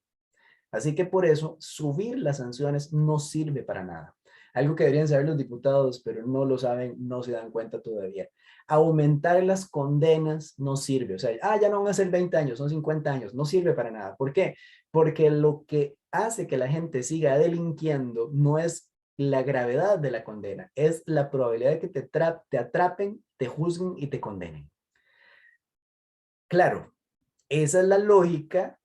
Speaker 2: Así que por eso subir las sanciones no sirve para nada. Algo que deberían saber los diputados, pero no lo saben, no se dan cuenta todavía. Aumentar las condenas no sirve. O sea, ya no van a ser 20 años, son 50 años. No sirve para nada. ¿Por qué? Porque lo que hace que la gente siga delinquiendo no es la gravedad de la condena, es la probabilidad de que te atrapen, te juzguen y te condenen. Claro, esa es la lógica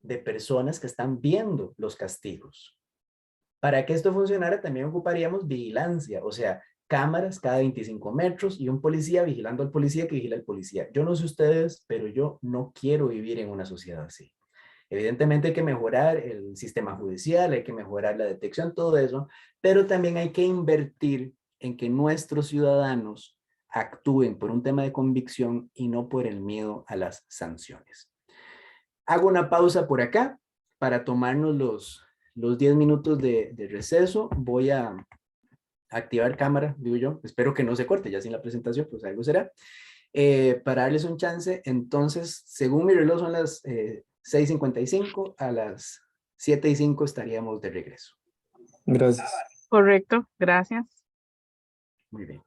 Speaker 2: de personas que están viendo los castigos. Para que esto funcionara también ocuparíamos vigilancia, o sea, cámaras cada 25 metros y un policía vigilando al policía que vigila al policía. Yo no sé ustedes, pero yo no quiero vivir en una sociedad así. Evidentemente hay que mejorar el sistema judicial, hay que mejorar la detección, todo eso, pero también hay que invertir en que nuestros ciudadanos actúen por un tema de convicción y no por el miedo a las sanciones. Hago una pausa por acá para tomarnos los 10 minutos de receso. Voy a activar cámara, digo yo. Espero que no se corte ya sin la presentación, pues algo será. Para darles un chance, entonces, según mi reloj son las 6:55, a las 7:05 estaríamos de regreso.
Speaker 5: Gracias.
Speaker 1: Correcto, gracias.
Speaker 2: Muy bien.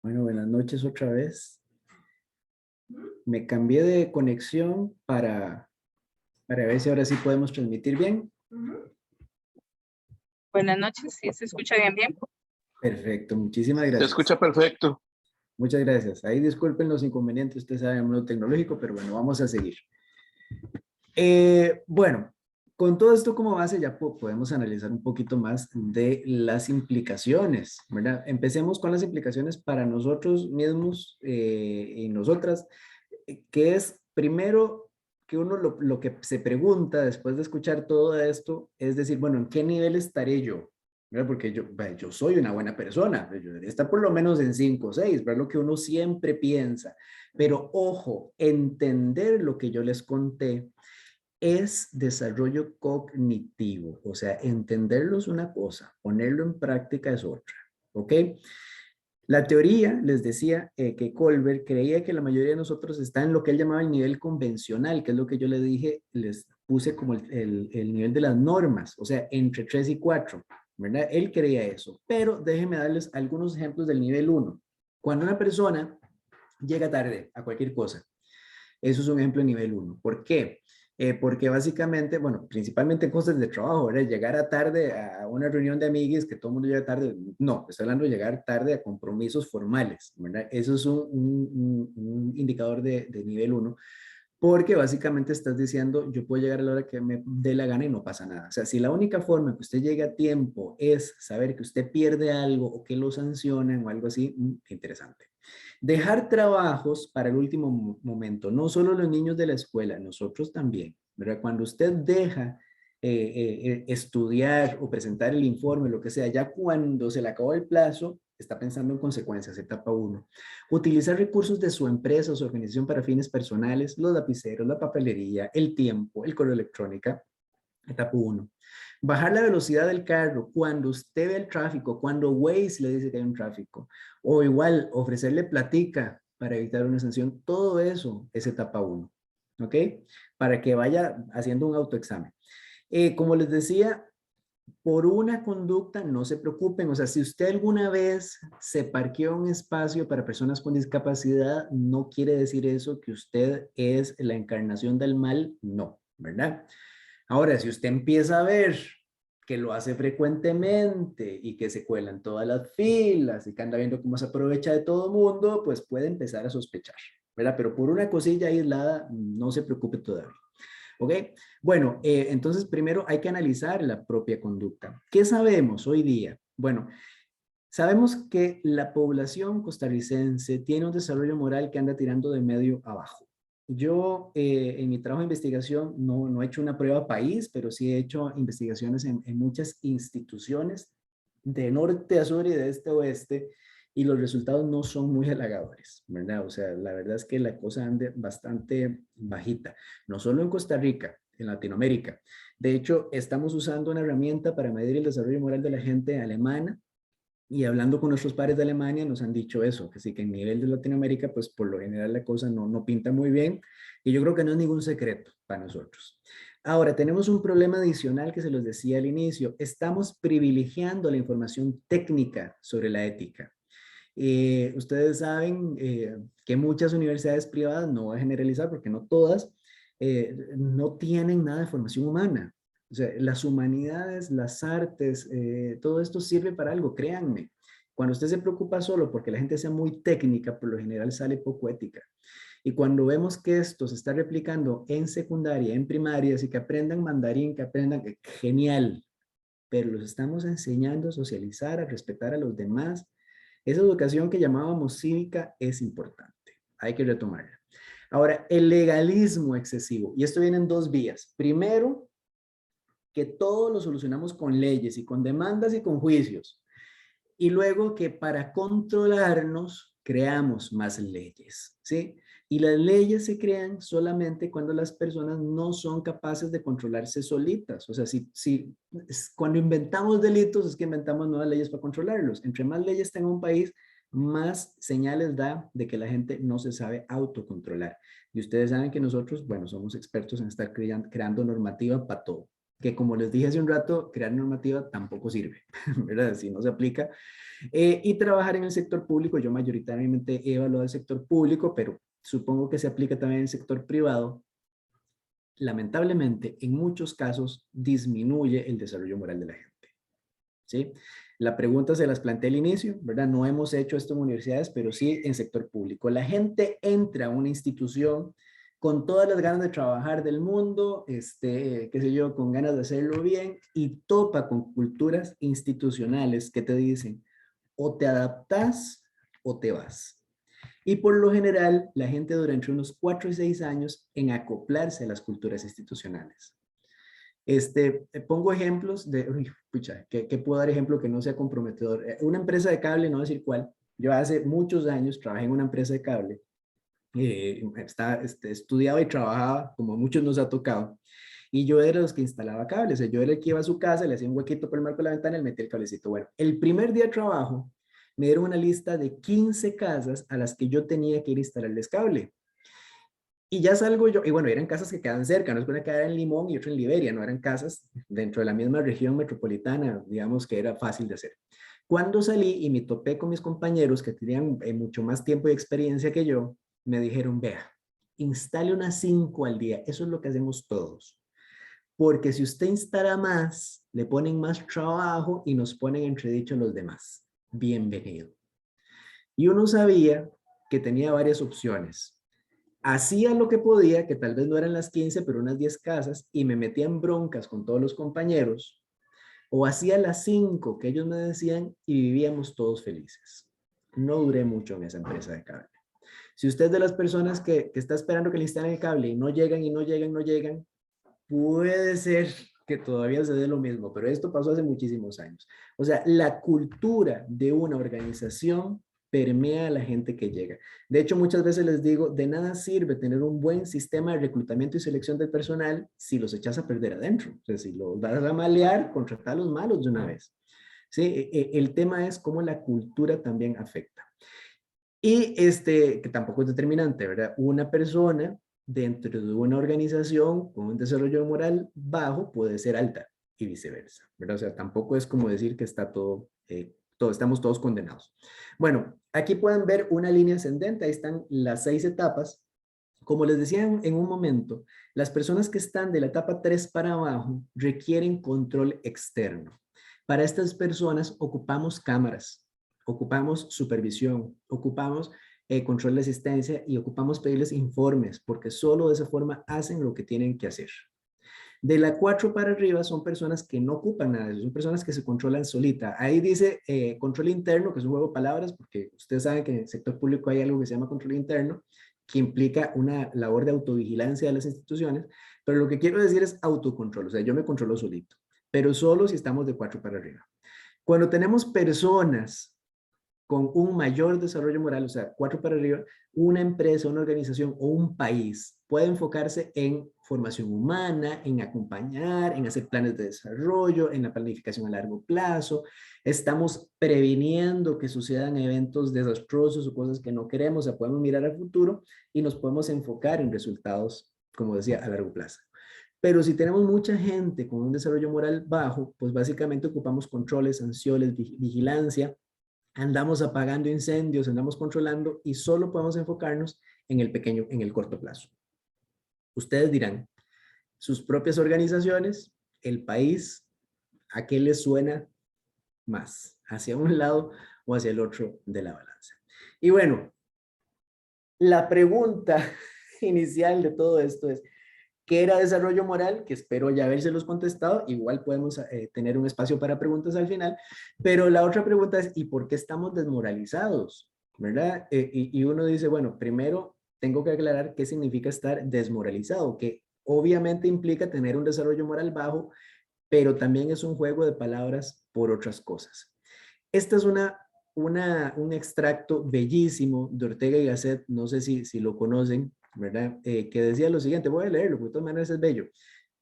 Speaker 2: Bueno, buenas noches otra vez. Me cambié de conexión para ver si ahora sí podemos transmitir bien.
Speaker 1: Buenas noches, ¿sí se escucha bien?
Speaker 2: Perfecto, muchísimas
Speaker 4: Se
Speaker 2: gracias.
Speaker 4: escucha perfecto.
Speaker 2: Muchas gracias. Ahí disculpen los inconvenientes, ustedes saben, el mundo tecnológico, pero bueno, vamos a seguir. Bueno, con todo esto como base ya podemos analizar un poquito más de las implicaciones, ¿verdad? Empecemos con las implicaciones para nosotros mismos y nosotras, que es primero que uno lo que se pregunta después de escuchar todo esto es decir, bueno, ¿en qué nivel estaré yo? ¿Verdad? Porque yo soy una buena persona, yo debería estar por lo menos en 5 o 6, ¿verdad? Lo que uno siempre piensa. Pero ojo, entender lo que yo les conté es desarrollo cognitivo, o sea, entenderlo es una cosa, ponerlo en práctica es otra, ¿ok? La teoría, les decía que Colbert creía que la mayoría de nosotros está en lo que él llamaba el nivel convencional, que es lo que yo les dije, les puse como el nivel de las normas, o sea, entre 3 y 4, ¿verdad? Él creía eso, pero déjenme darles algunos ejemplos del nivel 1. Cuando una persona llega tarde a cualquier cosa, eso es un ejemplo de nivel 1. ¿Por qué? Porque básicamente, bueno, principalmente en cosas de trabajo, ¿verdad? Llegar a tarde a una reunión de amiguis, que todo el mundo llega tarde, no, estoy hablando de llegar tarde a compromisos formales, ¿verdad? Eso es un indicador de nivel 1, porque básicamente estás diciendo, yo puedo llegar a la hora que me dé la gana y no pasa nada. O sea, si la única forma que usted llegue a tiempo es saber que usted pierde algo o que lo sancionen o algo así, interesante. Dejar trabajos para el último momento, no solo los niños de la escuela, nosotros también, ¿verdad? Cuando usted deja estudiar o presentar el informe, lo que sea, ya cuando se le acabó el plazo, está pensando en consecuencias, etapa 1. Utilizar recursos de su empresa o su organización para fines personales, los lapiceros, la papelería, el tiempo, el correo electrónico, etapa 1. Bajar la velocidad del carro cuando usted ve el tráfico, cuando Waze le dice que hay un tráfico, o igual ofrecerle platica para evitar una sanción, todo eso es etapa 1, ¿ok? Para que vaya haciendo un autoexamen. Como les decía, por una conducta no se preocupen, o sea, si usted alguna vez se parqueó en un espacio para personas con discapacidad, no quiere decir eso que usted es la encarnación del mal, no, ¿verdad? Ahora, si usted empieza a ver que lo hace frecuentemente y que se cuela en todas las filas y que anda viendo cómo se aprovecha de todo el mundo, pues puede empezar a sospechar, ¿verdad? Pero por una cosilla aislada, no se preocupe todavía. ¿Ok? Bueno, entonces primero hay que analizar la propia conducta. ¿Qué sabemos hoy día? Bueno, sabemos que la población costarricense tiene un desarrollo moral que anda tirando de medio abajo. Yo en mi trabajo de investigación no he hecho una prueba país, pero sí he hecho investigaciones en muchas instituciones de norte a sur y de este a oeste, y los resultados no son muy halagadores, ¿verdad? O sea, la verdad es que la cosa anda bastante bajita, no solo en Costa Rica, en Latinoamérica. De hecho, estamos usando una herramienta para medir el desarrollo moral de la gente alemana, y hablando con nuestros pares de Alemania nos han dicho eso, que sí, que en nivel de Latinoamérica, pues por lo general la cosa no pinta muy bien, y yo creo que no es ningún secreto para nosotros. Ahora, tenemos un problema adicional que se los decía al inicio, estamos privilegiando la información técnica sobre la ética. Ustedes saben que muchas universidades privadas, no voy a generalizar porque no todas, no tienen nada de formación humana. O sea, las humanidades, las artes, todo esto sirve para algo, créanme. Cuando usted se preocupa solo porque la gente sea muy técnica, por lo general sale poco ética. Y cuando vemos que esto se está replicando en secundaria, en primaria, así que aprendan mandarín, que aprendan, genial, pero los estamos enseñando a socializar, a respetar a los demás. Esa educación que llamábamos cívica es importante, hay que retomarla. Ahora, el legalismo excesivo, y esto viene en dos vías. Primero, que todo lo solucionamos con leyes y con demandas y con juicios. Y luego que para controlarnos creamos más leyes, ¿sí? Y las leyes se crean solamente cuando las personas no son capaces de controlarse solitas. O sea, cuando inventamos delitos es que inventamos nuevas leyes para controlarlos. Entre más leyes tenga un país, más señales da de que la gente no se sabe autocontrolar. Y ustedes saben que nosotros, bueno, somos expertos en estar creando normativa para todo. que como les dije hace un rato, crear normativa tampoco sirve, ¿verdad? Si no se aplica. Y trabajar en el sector público, yo mayoritariamente he evaluado el sector público, pero supongo que se aplica también en el sector privado. Lamentablemente, en muchos casos disminuye el desarrollo moral de la gente, ¿sí? La pregunta se las planteé al inicio, ¿verdad? No hemos hecho esto en universidades, pero sí en sector público. La gente entra a una institución con todas las ganas de trabajar del mundo, qué sé yo, con ganas de hacerlo bien, y topa con culturas institucionales que te dicen, o te adaptas o te vas. Y por lo general, la gente dura entre unos 4 y 6 años en acoplarse a las culturas institucionales. Pongo ejemplos de, uy, pucha, ¿qué puedo dar ejemplo que no sea comprometedor? Una empresa de cable, no voy a decir cuál, yo hace muchos años trabajé en una empresa de cable, estudiaba y trabajaba, como a muchos nos ha tocado, y yo era los que instalaba cables, o sea, yo era el que iba a su casa, le hacía un huequito por el marco de la ventana y le metía el cablecito. Bueno, el primer día de trabajo me dieron una lista de 15 casas a las que yo tenía que ir a instalarles cable. Y ya salgo yo, y bueno, eran casas que quedan cerca, no es que una quedara en Limón y otra en Liberia, no eran casas dentro de la misma región metropolitana, digamos que era fácil de hacer. Cuando salí y me topé con mis compañeros que tenían mucho más tiempo y experiencia que yo, me dijeron, vea, instale unas 5 al día, eso es lo que hacemos todos. Porque si usted instala más, le ponen más trabajo y nos ponen entredicho los demás. Bienvenido. Y uno sabía que tenía varias opciones. Hacía lo que podía, que tal vez no eran las 15, pero unas 10 casas, y me metía en broncas con todos los compañeros, o hacía las 5 que ellos me decían y vivíamos todos felices. No duré mucho en esa empresa de cable. Si usted es de las personas que está esperando que le instalen el cable y no llegan y no llegan, no llegan, puede ser que todavía se dé lo mismo, pero esto pasó hace muchísimos años. O sea, la cultura de una organización permea a la gente que llega. De hecho, muchas veces les digo, de nada sirve tener un buen sistema de reclutamiento y selección del personal si los echas a perder adentro. O sea, si los vas a malear, contratar a los malos de una vez. ¿Sí? El tema es cómo la cultura también afecta. Y que tampoco es determinante, ¿verdad? Una persona dentro de una organización con un desarrollo moral bajo puede ser alta y viceversa, ¿verdad? O sea, tampoco es como decir que está estamos todos condenados. Bueno, aquí pueden ver una línea ascendente, ahí están las 6 etapas. Como les decía en un momento, las personas que están de la etapa 3 para abajo requieren control externo. Para estas personas ocupamos cámaras, ocupamos supervisión, ocupamos control de asistencia y ocupamos pedirles informes, porque solo de esa forma hacen lo que tienen que hacer. De la 4 para arriba son personas que no ocupan nada de eso, son personas que se controlan solita. Ahí dice control interno, que es un juego de palabras, porque ustedes saben que en el sector público hay algo que se llama control interno, que implica una labor de autovigilancia de las instituciones, pero lo que quiero decir es autocontrol, o sea, yo me controlo solito, pero solo si estamos de 4 para arriba. Cuando tenemos personas con un mayor desarrollo moral, o sea, 4 para arriba, una empresa, una organización o un país puede enfocarse en formación humana, en acompañar, en hacer planes de desarrollo, en la planificación a largo plazo. Estamos previniendo que sucedan eventos desastrosos o cosas que no queremos, o sea, podemos mirar al futuro y nos podemos enfocar en resultados, como decía, a largo plazo. Pero si tenemos mucha gente con un desarrollo moral bajo, pues básicamente ocupamos controles, sanciones, vigilancia, andamos apagando incendios, andamos controlando y solo podemos enfocarnos en el corto plazo. Ustedes dirán, sus propias organizaciones, el país, ¿a qué les suena más? ¿Hacia un lado o hacia el otro de la balanza? Y bueno, la pregunta inicial de todo esto es, ¿qué era desarrollo moral? Que espero ya habérselos contestado. Igual podemos tener un espacio para preguntas al final. Pero la otra pregunta es, ¿y por qué estamos desmoralizados? ¿Verdad? Y uno dice, bueno, primero tengo que aclarar qué significa estar desmoralizado, que obviamente implica tener un desarrollo moral bajo, pero también es un juego de palabras por otras cosas. Esta es un extracto bellísimo de Ortega y Gasset, no sé si lo conocen, ¿verdad? Que decía lo siguiente, voy a leerlo, porque de todas maneras es bello.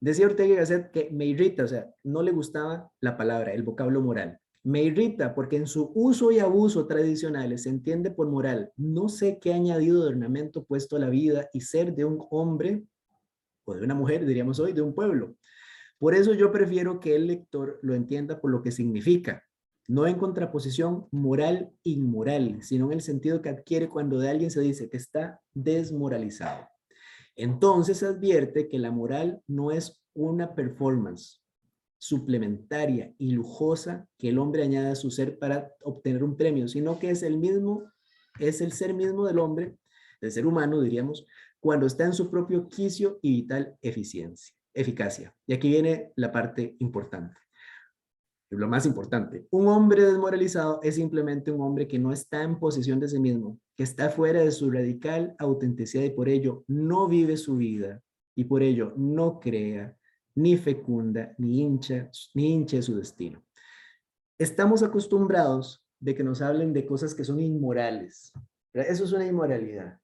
Speaker 2: Decía Ortega y Gasset que me irrita, o sea, no le gustaba la palabra, el vocablo moral. Me irrita porque en su uso y abuso tradicionales se entiende por moral. No sé qué añadido de ornamento puesto a la vida y ser de un hombre o de una mujer, diríamos hoy, de un pueblo. Por eso yo prefiero que el lector lo entienda por lo que significa, no en contraposición moral-inmoral, sino en el sentido que adquiere cuando de alguien se dice que está desmoralizado. Entonces advierte que la moral no es una performance suplementaria y lujosa que el hombre añade a su ser para obtener un premio, sino que es el ser mismo del hombre, del ser humano, diríamos, cuando está en su propio quicio y vital eficacia. Y aquí viene la parte importante. Lo más importante, un hombre desmoralizado es simplemente un hombre que no está en posesión de sí mismo, que está fuera de su radical autenticidad y por ello no vive su vida y por ello no crea, ni fecunda, ni hincha su destino. Estamos acostumbrados de que nos hablen de cosas que son inmorales, ¿verdad? Eso es una inmoralidad,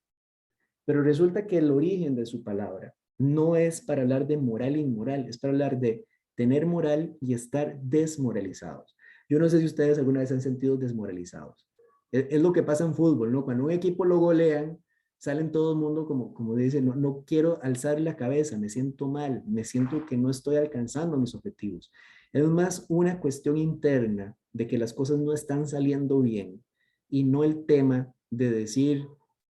Speaker 2: pero resulta que el origen de su palabra no es para hablar de moral e inmoral, es para hablar de tener moral y estar desmoralizados. Yo no sé si ustedes alguna vez han sentido desmoralizados. Es lo que pasa en fútbol, ¿no? Cuando un equipo lo golean, salen todo el mundo como dice, no quiero alzar la cabeza, me siento mal, me siento que no estoy alcanzando mis objetivos. Es más una cuestión interna de que las cosas no están saliendo bien y no el tema de decir,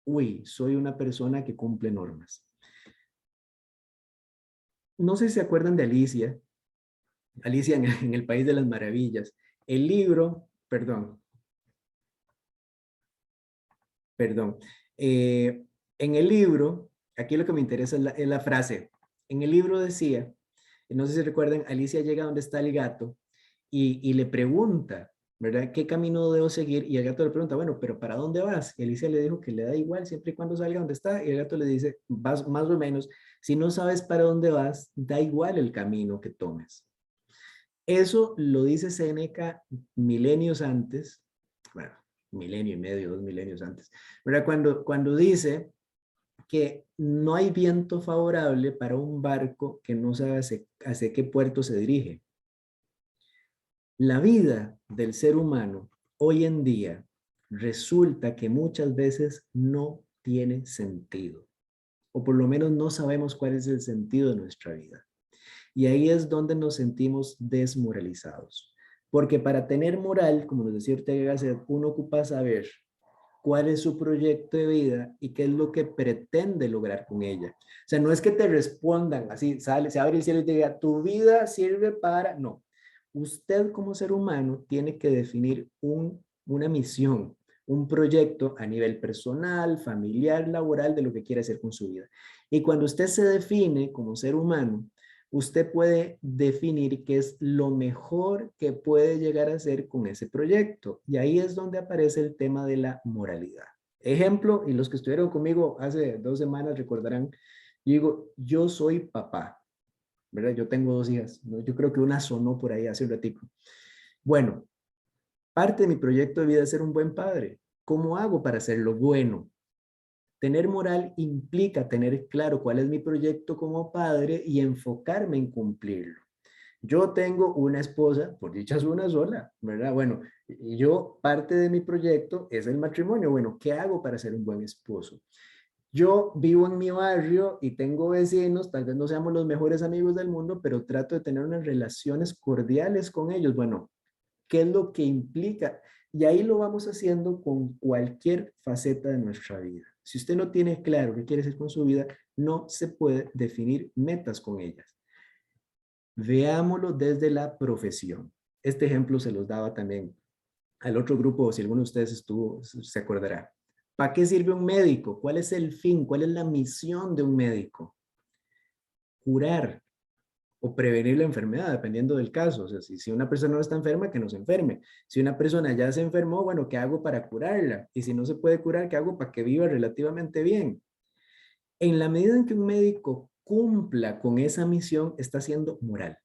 Speaker 2: uy, soy una persona que cumple normas. No sé si se acuerdan de Alicia en el País de las Maravillas. El libro, perdón. En el libro, aquí lo que me interesa es la frase. En el libro decía, no sé si recuerdan, Alicia llega donde está el gato y le pregunta, ¿verdad? ¿Qué camino debo seguir? Y el gato le pregunta, bueno, pero ¿para dónde vas? Y Alicia le dijo que le da igual siempre y cuando salga donde está. Y el gato le dice, vas más o menos, si no sabes para dónde vas, da igual el camino que tomes. Eso lo dice Séneca milenios antes, bueno, milenio y medio, 2 milenios antes, ¿verdad? Cuando dice que no hay viento favorable para un barco que no sabe hacia qué puerto se dirige. La vida del ser humano hoy en día resulta que muchas veces no tiene sentido, o por lo menos no sabemos cuál es el sentido de nuestra vida. Y ahí es donde nos sentimos desmoralizados. Porque para tener moral, como nos decía Ortega Gasset, uno ocupa saber cuál es su proyecto de vida y qué es lo que pretende lograr con ella. O sea, no es que te respondan así, se abre el cielo y te diga, tu vida sirve para... No, usted como ser humano tiene que definir una misión, un proyecto a nivel personal, familiar, laboral, de lo que quiere hacer con su vida. Y cuando usted se define como ser humano, usted puede definir qué es lo mejor que puede llegar a hacer con ese proyecto. Y ahí es donde aparece el tema de la moralidad. Ejemplo, y los que estuvieron conmigo hace 2 semanas recordarán, digo, yo soy papá, ¿verdad? Yo tengo 2 hijas, ¿no? Yo creo que una sonó por ahí hace un ratico. Bueno, parte de mi proyecto de vida es ser un buen padre. ¿Cómo hago para hacerlo bueno? Tener moral implica tener claro cuál es mi proyecto como padre y enfocarme en cumplirlo. Yo tengo una esposa, por dicha es una sola, ¿verdad? Bueno, yo parte de mi proyecto es el matrimonio. Bueno, ¿qué hago para ser un buen esposo? Yo vivo en mi barrio y tengo vecinos, tal vez no seamos los mejores amigos del mundo, pero trato de tener unas relaciones cordiales con ellos. Bueno, ¿qué es lo que implica? Y ahí lo vamos haciendo con cualquier faceta de nuestra vida. Si usted no tiene claro qué quiere hacer con su vida, no se puede definir metas con ellas. Veámoslo desde la profesión. Este ejemplo se los daba también al otro grupo, si alguno de ustedes estuvo, se acordará. ¿Para qué sirve un médico? ¿Cuál es el fin? ¿Cuál es la misión de un médico? Curar o prevenir la enfermedad, dependiendo del caso. O sea, si una persona no está enferma, que no se enferme. Si una persona ya se enfermó, bueno, ¿qué hago para curarla? Y si no se puede curar, ¿qué hago para que viva relativamente bien? En la medida en que un médico cumpla con esa misión, está siendo moral.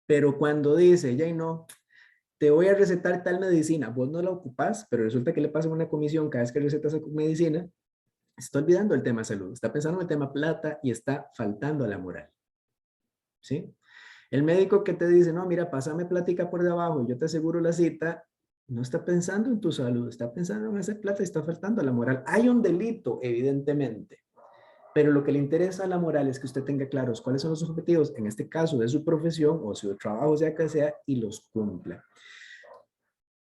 Speaker 2: Pero cuando dice, ya no, te voy a recetar tal medicina, vos no la ocupás, pero resulta que le pasa una comisión cada vez que recetas esa medicina, está olvidando el tema salud, está pensando en el tema plata y está faltando a la moral. ¿Sí? El médico que te dice, no, mira, pásame plática por debajo y yo te aseguro la cita, no está pensando en tu salud, está pensando en esa plata y está faltando a la moral. Hay un delito, evidentemente, Pero lo que le interesa a la moral es que usted tenga claros cuáles son los objetivos, en este caso de su profesión o su trabajo, sea que sea, y los cumpla.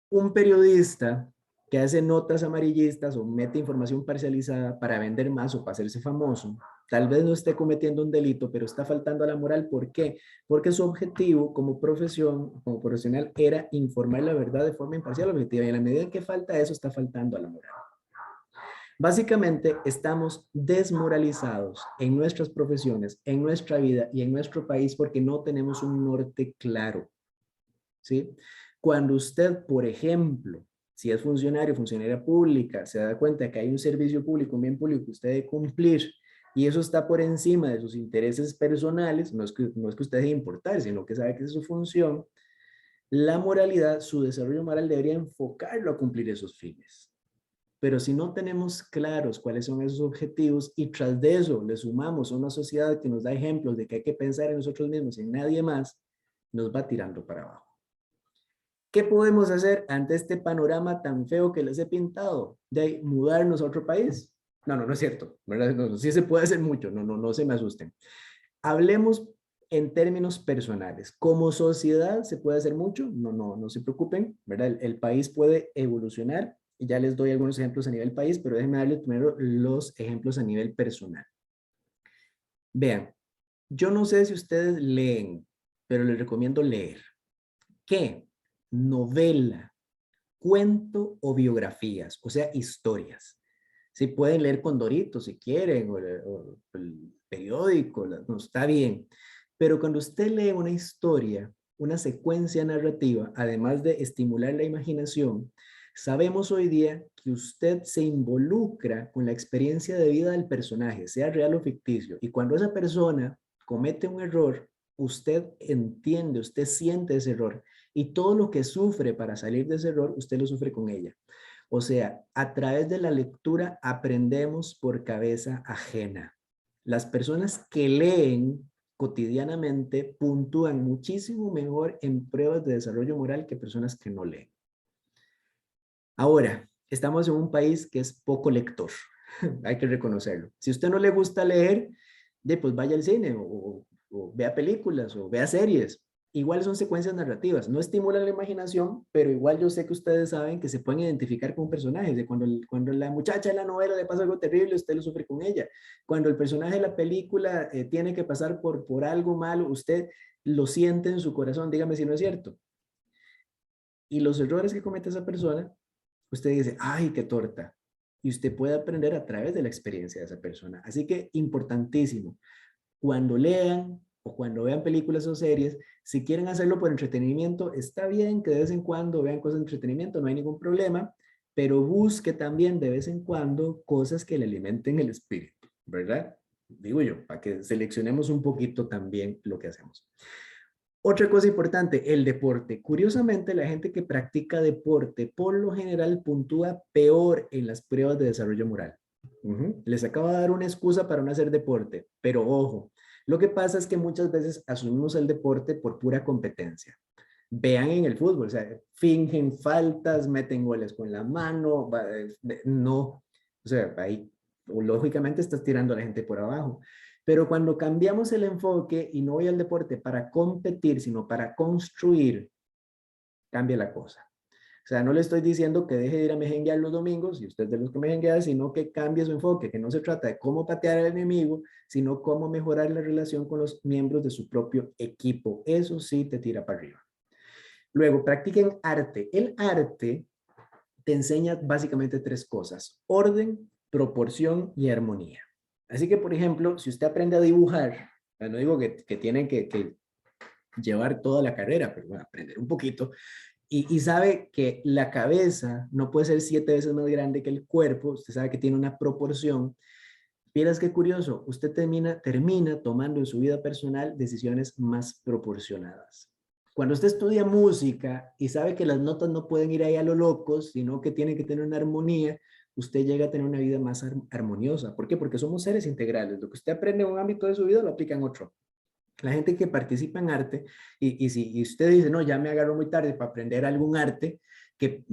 Speaker 2: Un periodista que hace notas amarillistas o mete información parcializada para vender más o para hacerse famoso, tal vez no esté cometiendo un delito, pero está faltando a la moral. ¿Por qué? Porque su objetivo como profesión, como profesional, era informar la verdad de forma imparcial, objetiva, y en la medida en que falta eso, está faltando a la moral. Básicamente, estamos desmoralizados en nuestras profesiones, en nuestra vida y en nuestro país porque no tenemos un norte claro, ¿sí? Cuando usted, por ejemplo, si es funcionario, funcionaria pública, se da cuenta de que hay un servicio público, un bien público que usted debe cumplir y eso está por encima de sus intereses personales, no es que usted deje de importar, sino que sabe que es su función, la moralidad, su desarrollo moral debería enfocarlo a cumplir esos fines. Pero si no tenemos claros cuáles son esos objetivos y tras de eso le sumamos a una sociedad que nos da ejemplos de que hay que pensar en nosotros mismos y en nadie más, nos va tirando para abajo. ¿Qué podemos hacer ante este panorama tan feo que les he pintado? De ahí, mudarnos a otro país. No es cierto, ¿verdad? No, sí se puede hacer mucho, no se me asusten. Hablemos en términos personales. Como sociedad se puede hacer mucho, no se preocupen, ¿verdad? El país puede evolucionar. Y ya les doy algunos ejemplos a nivel país, pero déjenme darles primero los ejemplos a nivel personal. Vean, yo no sé si ustedes leen, pero les recomiendo leer. ¿Qué? Novela, cuento o biografías, o sea, historias. Si pueden leer Condorito si quieren, o el periódico, no está bien. Pero cuando usted lee una historia, una secuencia narrativa, además de estimular la imaginación, sabemos hoy día que usted se involucra con la experiencia de vida del personaje, sea real o ficticio, y cuando esa persona comete un error, usted entiende, usted siente ese error, y todo lo que sufre para salir de ese error, usted lo sufre con ella. O sea, a través de la lectura aprendemos por cabeza ajena. Las personas que leen cotidianamente puntúan muchísimo mejor en pruebas de desarrollo moral que personas que no leen. Ahora, estamos en un país que es poco lector, hay que reconocerlo. Si a usted no le gusta leer, pues vaya al cine o vea películas o vea series. Igual son secuencias narrativas, no estimulan la imaginación, pero igual yo sé que ustedes saben que se pueden identificar con un personaje. De cuando la muchacha de la novela le pasa algo terrible, usted lo sufre con ella. Cuando el personaje de la película tiene que pasar por algo malo, usted lo siente en su corazón, dígame si no es cierto. Y los errores que comete esa persona, usted dice, ay, qué torta. Y usted puede aprender a través de la experiencia de esa persona. Así que importantísimo, cuando lean o cuando vean películas o series, si quieren hacerlo por entretenimiento, está bien que de vez en cuando vean cosas de entretenimiento, no hay ningún problema, pero busque también de vez en cuando cosas que le alimenten el espíritu, ¿verdad? Digo yo, para que seleccionemos un poquito también lo que hacemos. Otra cosa importante, el deporte. Curiosamente, la gente que practica deporte por lo general puntúa peor en las pruebas de desarrollo moral. Les acabo de dar una excusa para no hacer deporte, pero ojo, lo que pasa es que muchas veces asumimos el deporte por pura competencia. Vean en el fútbol, o sea, fingen faltas, meten goles con la mano, no, o sea, ahí lógicamente estás tirando a la gente por abajo. Pero cuando cambiamos el enfoque y no voy al deporte para competir, sino para construir, cambia la cosa. O sea, no le estoy diciendo que deje de ir a mejenguear los domingos, y usted es de los que mejenguea, sino que cambie su enfoque, que no se trata de cómo patear al enemigo, sino cómo mejorar la relación con los miembros de su propio equipo. Eso sí te tira para arriba. Luego, practiquen arte. El arte te enseña básicamente tres cosas: orden, proporción y armonía. Así que, por ejemplo, si usted aprende a dibujar, no digo que tienen que llevar toda la carrera, pero bueno, aprender un poquito, y sabe que la cabeza no puede ser 7 veces más grande que el cuerpo, usted sabe que tiene una proporción. Vieras qué curioso, usted termina tomando en su vida personal decisiones más proporcionadas. Cuando usted estudia música y sabe que las notas no pueden ir ahí a lo locos, sino que tienen que tener una armonía, usted llega a tener una vida más armoniosa. ¿Por qué? Porque somos seres integrales. Lo que usted aprende en un ámbito de su vida lo aplica en otro. La gente que participa en arte, y usted dice, no, ya me agarró muy tarde para aprender algún arte, que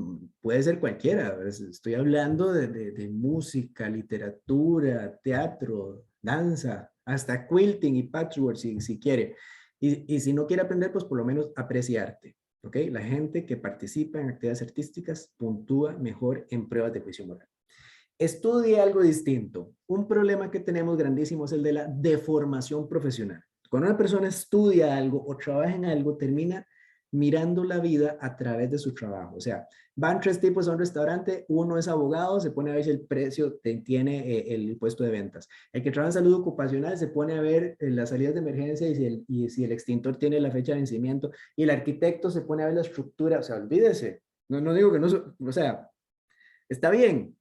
Speaker 2: puede ser cualquiera. Estoy hablando de música, literatura, teatro, danza, hasta quilting y patchwork si quiere. Y si no quiere aprender, pues por lo menos aprecie arte. ¿Ok? La gente que participa en actividades artísticas puntúa mejor en pruebas de juicio moral. Estudie algo distinto. Un problema que tenemos grandísimo es el de la deformación profesional. Cuando una persona estudia algo o trabaja en algo, termina mirando la vida a través de su trabajo. O sea, van 3 tipos a un restaurante, uno es abogado, se pone a ver si el precio tiene el puesto de ventas. El que trabaja en salud ocupacional se pone a ver las salidas de emergencia y si el extintor tiene la fecha de vencimiento, y el arquitecto se pone a ver la estructura. O sea, olvídese. No digo que no, o sea, está bien,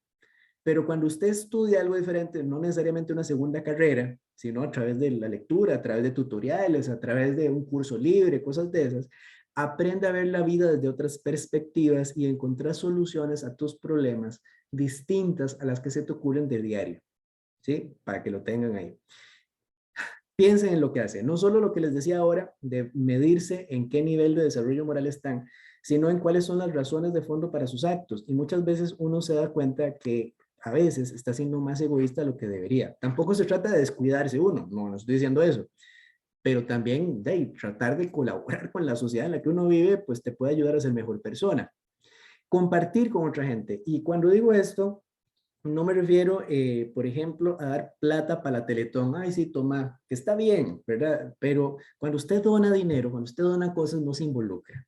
Speaker 2: pero cuando usted estudia algo diferente, no necesariamente una segunda carrera, sino a través de la lectura, a través de tutoriales, a través de un curso libre, cosas de esas, aprende a ver la vida desde otras perspectivas y encontrar soluciones a tus problemas distintas a las que se te ocurren de diario, ¿sí? Para que lo tengan ahí. Piensen en lo que hacen, no solo lo que les decía ahora de medirse en qué nivel de desarrollo moral están, sino en cuáles son las razones de fondo para sus actos. Y muchas veces uno se da cuenta que a veces está siendo más egoísta de lo que debería. Tampoco se trata de descuidarse uno, no estoy diciendo eso, pero también tratar de colaborar con la sociedad en la que uno vive, pues te puede ayudar a ser mejor persona. Compartir con otra gente. Y cuando digo esto, no me refiero, por ejemplo, a dar plata para la Teletón. Ay, sí, toma, que está bien, ¿verdad? Pero cuando usted dona dinero, cuando usted dona cosas, no se involucra.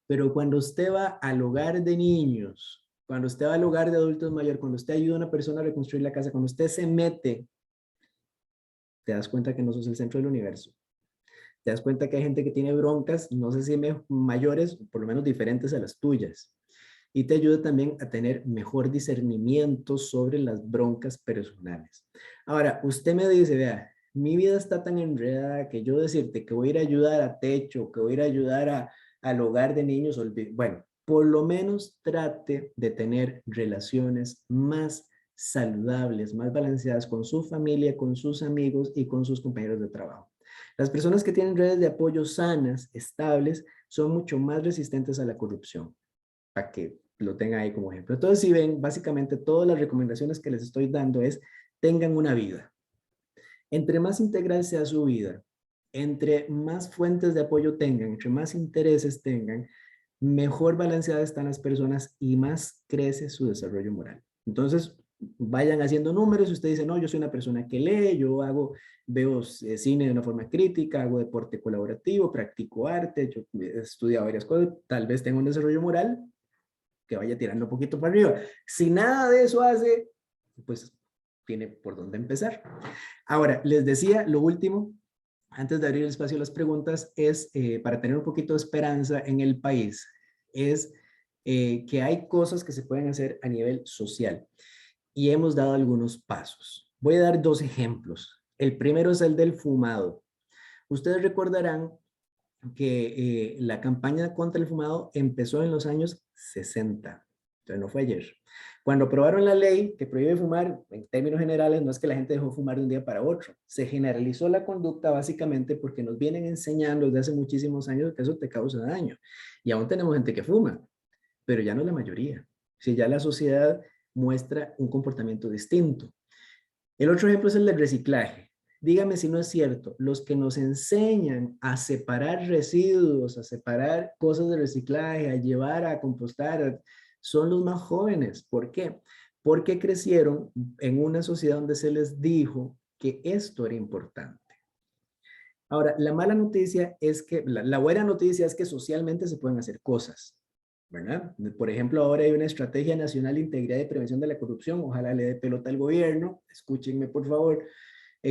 Speaker 2: Pero cuando usted va al hogar de niños, cuando usted va al hogar de adultos mayores, cuando usted ayuda a una persona a reconstruir la casa, cuando usted se mete, te das cuenta que no sos el centro del universo. Te das cuenta que hay gente que tiene broncas, no sé si mayores, por lo menos diferentes a las tuyas. Y te ayuda también a tener mejor discernimiento sobre las broncas personales. Ahora, usted me dice, vea, mi vida está tan enredada que yo decirte que voy a ir a ayudar a Techo, que voy a ir a ayudar al hogar de niños, bueno, por lo menos trate de tener relaciones más saludables, más balanceadas con su familia, con sus amigos y con sus compañeros de trabajo. Las personas que tienen redes de apoyo sanas, estables, son mucho más resistentes a la corrupción, para que lo tengan ahí como ejemplo. Entonces, si ven, básicamente todas las recomendaciones que les estoy dando es, tengan una vida. Entre más integral sea su vida, entre más fuentes de apoyo tengan, entre más intereses tengan, mejor balanceadas están las personas y más crece su desarrollo moral. Entonces, vayan haciendo números. Usted dice, no, yo soy una persona que lee, veo cine de una forma crítica, hago deporte colaborativo, practico arte, yo he estudiado varias cosas, tal vez tengo un desarrollo moral que vaya tirando un poquito para arriba. Si nada de eso hace, pues tiene por dónde empezar. Ahora, les decía, lo último, antes de abrir el espacio a las preguntas, es para tener un poquito de esperanza en el país, es que hay cosas que se pueden hacer a nivel social y hemos dado algunos pasos. Voy a dar 2 ejemplos. El primero es el del fumado. Ustedes recordarán que la campaña contra el fumado empezó en los años 60, entonces no fue ayer. Cuando aprobaron la ley que prohíbe fumar, en términos generales, no es que la gente dejó fumar de un día para otro, se generalizó la conducta básicamente porque nos vienen enseñando desde hace muchísimos años que eso te causa daño. Y aún tenemos gente que fuma, pero ya no la mayoría. Si ya la sociedad muestra un comportamiento distinto. El otro ejemplo es el del reciclaje. Dígame si no es cierto, los que nos enseñan a separar residuos, a separar cosas de reciclaje, a llevar a compostar, son los más jóvenes. ¿Por qué? Porque crecieron en una sociedad donde se les dijo que esto era importante. Ahora, la mala noticia es que, la buena noticia es que socialmente se pueden hacer cosas, ¿verdad? Por ejemplo, ahora hay una estrategia nacional de integridad y prevención de la corrupción, ojalá le dé pelota al gobierno, escúchenme por favor,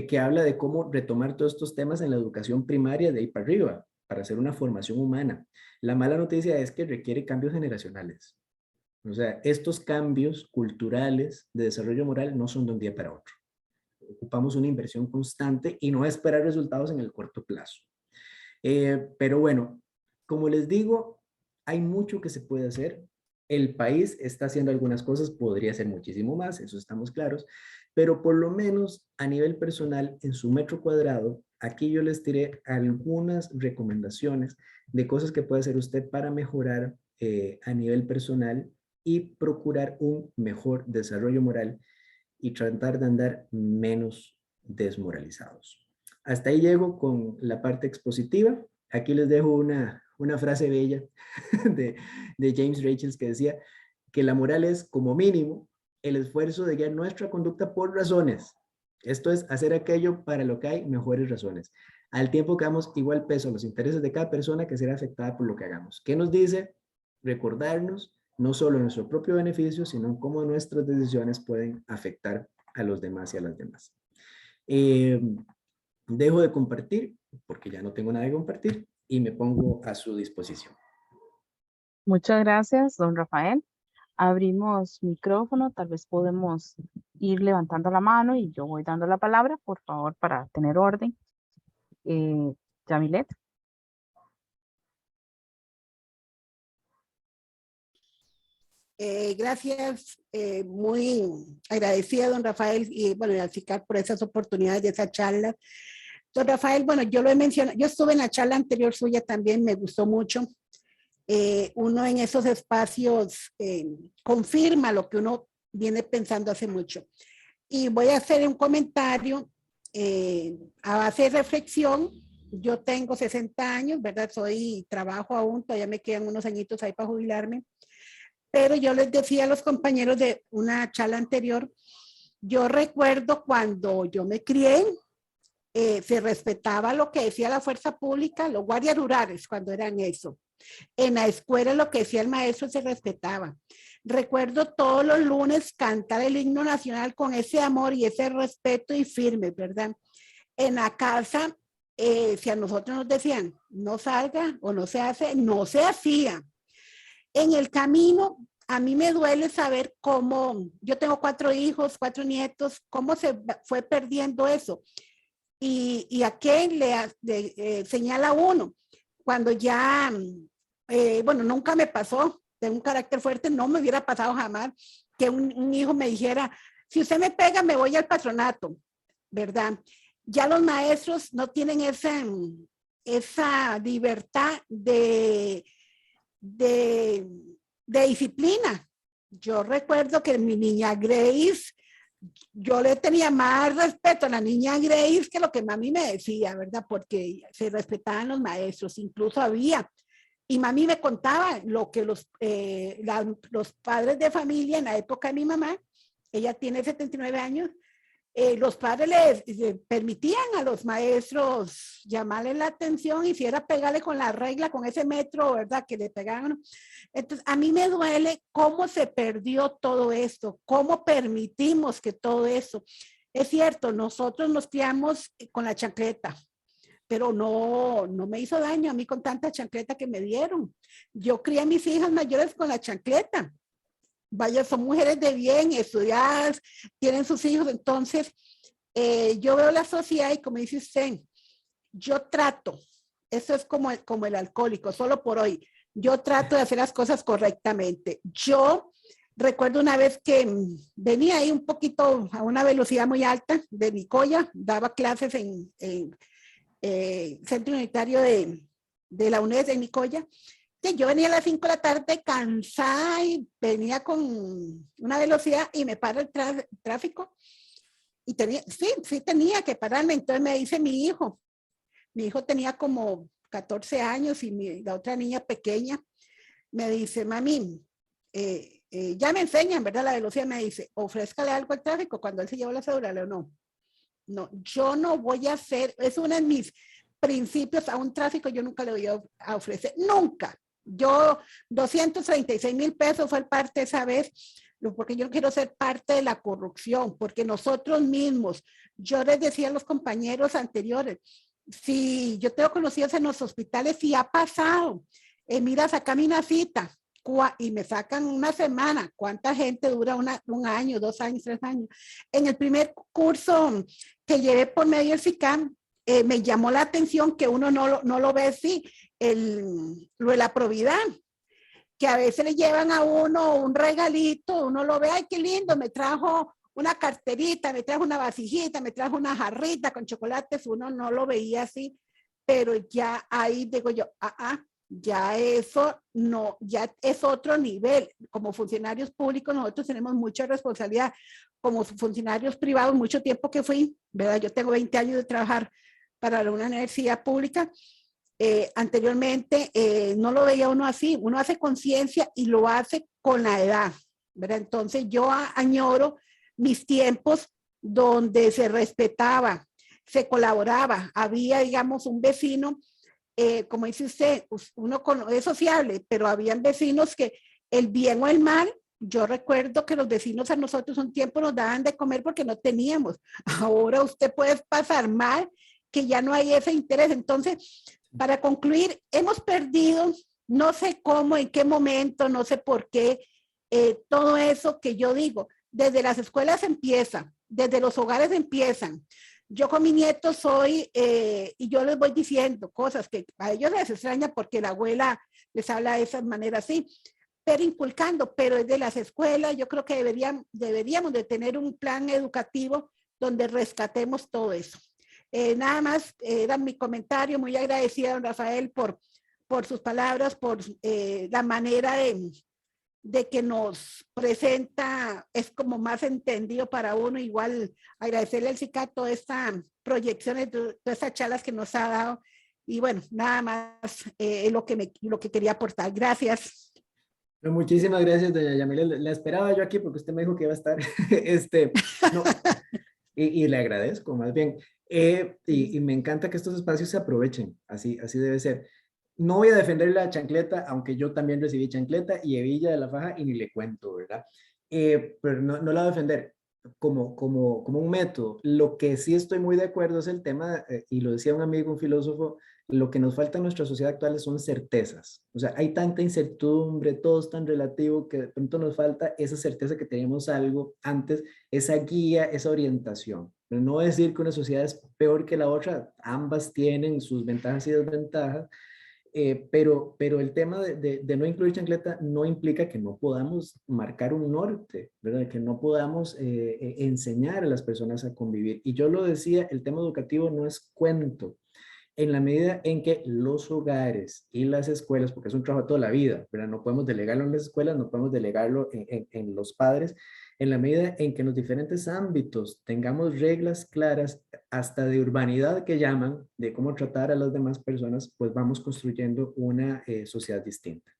Speaker 2: que habla de cómo retomar todos estos temas en la educación primaria de ahí para arriba, para hacer una formación humana. La mala noticia es que requiere cambios generacionales. O sea, estos cambios culturales de desarrollo moral no son de un día para otro. Ocupamos una inversión constante y no esperar resultados en el corto plazo. Pero bueno, como les digo, hay mucho que se puede hacer. El país está haciendo algunas cosas, podría hacer muchísimo más, eso estamos claros, pero por lo menos a nivel personal, en su metro cuadrado, aquí yo les tiré algunas recomendaciones de cosas que puede hacer usted para mejorar a nivel personal y procurar un mejor desarrollo moral y tratar de andar menos desmoralizados. Hasta ahí llego con la parte expositiva. Aquí les dejo una frase bella de James Rachels que decía que la moral es, como mínimo, el esfuerzo de guiar nuestra conducta por razones. Esto es hacer aquello para lo que hay mejores razones. Al tiempo que damos igual peso a los intereses de cada persona que será afectada por lo que hagamos. ¿Qué nos dice? Recordarnos no solo nuestro propio beneficio, sino cómo nuestras decisiones pueden afectar a los demás y a las demás. Dejo de compartir porque ya no tengo nada que compartir y me pongo a su disposición.
Speaker 1: Muchas gracias, don Rafael. Abrimos micrófono, tal vez podemos ir levantando la mano y yo voy dando la palabra, por favor, para tener orden. Yamilet.
Speaker 3: Gracias, muy agradecida, don Rafael, y bueno, y al FICAR por esas oportunidades de esa charla. Don Rafael, bueno, yo lo he mencionado, yo estuve en la charla anterior suya también, me gustó mucho. Uno en esos espacios confirma lo que uno viene pensando hace mucho. Y voy a hacer un comentario a base de reflexión. Yo tengo 60 años, ¿verdad? Trabajo aún, todavía me quedan unos añitos ahí para jubilarme. Pero yo les decía a los compañeros de una charla anterior, yo recuerdo cuando yo me crié, se respetaba lo que decía la fuerza pública, los guardias rurales, cuando eran eso. En la escuela lo que decía el maestro se respetaba. Recuerdo todos los lunes cantar el himno nacional con ese amor y ese respeto y firme, ¿verdad? En la casa, si a nosotros nos decían, no salga o no se hace, no se hacía. En el camino, a mí me duele saber cómo, yo tengo 4 hijos, 4 nietos, cómo se fue perdiendo eso. Y a qué le señala uno. Cuando ya, bueno, nunca me pasó, de un carácter fuerte, no me hubiera pasado jamás que un hijo me dijera, si usted me pega, me voy al patronato, ¿verdad? Ya los maestros no tienen esa libertad de disciplina. Yo recuerdo que mi niña Grace, yo le tenía más respeto a la niña Grace que lo que mami me decía, ¿verdad? Porque se respetaban los maestros, incluso había, y mami me contaba lo que los padres de familia en la época de mi mamá, ella tiene 79 años, los padres les permitían a los maestros llamarle la atención y si era pegarle con la regla, con ese metro, ¿verdad? Que le pegaban. Entonces, a mí me duele cómo se perdió todo esto, cómo permitimos que todo eso. Es cierto, nosotros nos criamos con la chancleta, pero no me hizo daño a mí con tanta chancleta que me dieron. Yo crié a mis hijas mayores con la chancleta. Vaya, son mujeres de bien, estudiadas, tienen sus hijos. Entonces, yo veo la sociedad y como dice usted, yo trato, eso es como el alcohólico, solo por hoy, yo trato de hacer las cosas correctamente. Yo recuerdo una vez que venía ahí un poquito a una velocidad muy alta de Nicoya, daba clases en Centro Unitario de la UNED de Nicoya. Yo venía a las 5 de la tarde cansada y venía con una velocidad y me para el tráfico y tenía que pararme. Entonces me dice mi hijo tenía como 14 años y la otra niña pequeña me dice, mami, ya me enseñan, ¿verdad? La velocidad. Me dice, ofrézcale algo al tráfico cuando él se llevó la cédula. Le digo, no, yo no voy a hacer, es uno de mis principios a un tráfico, yo nunca le voy a ofrecer, nunca. Yo, 236,000 pesos fue parte esa vez, porque yo no quiero ser parte de la corrupción, porque nosotros mismos, yo les decía a los compañeros anteriores, si yo tengo conocidos en los hospitales, si ha pasado, mira, sacame una cita, y me sacan una semana, ¿cuánta gente dura un año, 2 años, 3 años? En el primer curso que llevé por medio del FICAM, me llamó la atención que uno no lo ve así, lo de la probidad, que a veces le llevan a uno un regalito, uno lo ve, ay, qué lindo, me trajo una carterita, me trajo una vasijita, me trajo una jarrita con chocolates, uno no lo veía así, pero ya ahí digo yo, ya eso no, ya es otro nivel. Como funcionarios públicos nosotros tenemos mucha responsabilidad. como funcionarios privados, mucho tiempo que fui, ¿verdad? Yo tengo 20 años de trabajar para una universidad pública. Anteriormente no lo veía uno así, uno hace conciencia y lo hace con la edad, ¿verdad? Entonces yo añoro mis tiempos donde se respetaba, se colaboraba, había, digamos, un vecino, como dice usted, uno es sociable, pero habían vecinos que el bien o el mal, yo recuerdo que los vecinos a nosotros un tiempo nos daban de comer porque no teníamos. Ahora usted puede pasar mal, que ya no hay ese interés. Entonces, para concluir, hemos perdido, no sé cómo, en qué momento, no sé por qué, todo eso que yo digo, desde las escuelas empieza, desde los hogares empiezan. Yo con mi nieto soy, y yo les voy diciendo cosas que a ellos les extraña porque la abuela les habla de esa manera así, pero inculcando, pero desde las escuelas yo creo que deberíamos de tener un plan educativo donde rescatemos todo eso. Nada más era mi comentario, muy agradecida a don Rafael por sus palabras, por la manera de que nos presenta, es como más entendido para uno. Igual agradecerle al CICAC todas estas proyecciones, todas estas charlas que nos ha dado. Y bueno, nada más lo que quería aportar. Gracias.
Speaker 2: Muchísimas gracias, doña Yamile. La esperaba yo aquí porque usted me dijo que iba a estar. No, y le agradezco, más bien. Y me encanta que estos espacios se aprovechen, así debe ser. No voy a defender la chancleta, aunque yo también recibí chancleta y hebilla de la faja y ni le cuento, ¿verdad? Pero no la voy a defender como un método. Lo que sí estoy muy de acuerdo es el tema, y lo decía un amigo, un filósofo, lo que nos falta en nuestra sociedad actual son certezas. O sea, hay tanta incertidumbre, todo es tan relativo que de pronto nos falta esa certeza que teníamos algo antes, esa guía, esa orientación. Pero no decir que una sociedad es peor que la otra, ambas tienen sus ventajas y desventajas, pero el tema de no incluir chancleta no implica que no podamos marcar un norte, ¿verdad? Que no podamos enseñar a las personas a convivir. Y yo lo decía, el tema educativo no es cuento. En la medida en que los hogares y las escuelas, porque es un trabajo de toda la vida, ¿verdad? No podemos delegarlo en las escuelas, no podemos delegarlo en los padres, en la medida en que en los diferentes ámbitos tengamos reglas claras, hasta de urbanidad que llaman, de cómo tratar a las demás personas, pues vamos construyendo una sociedad distinta.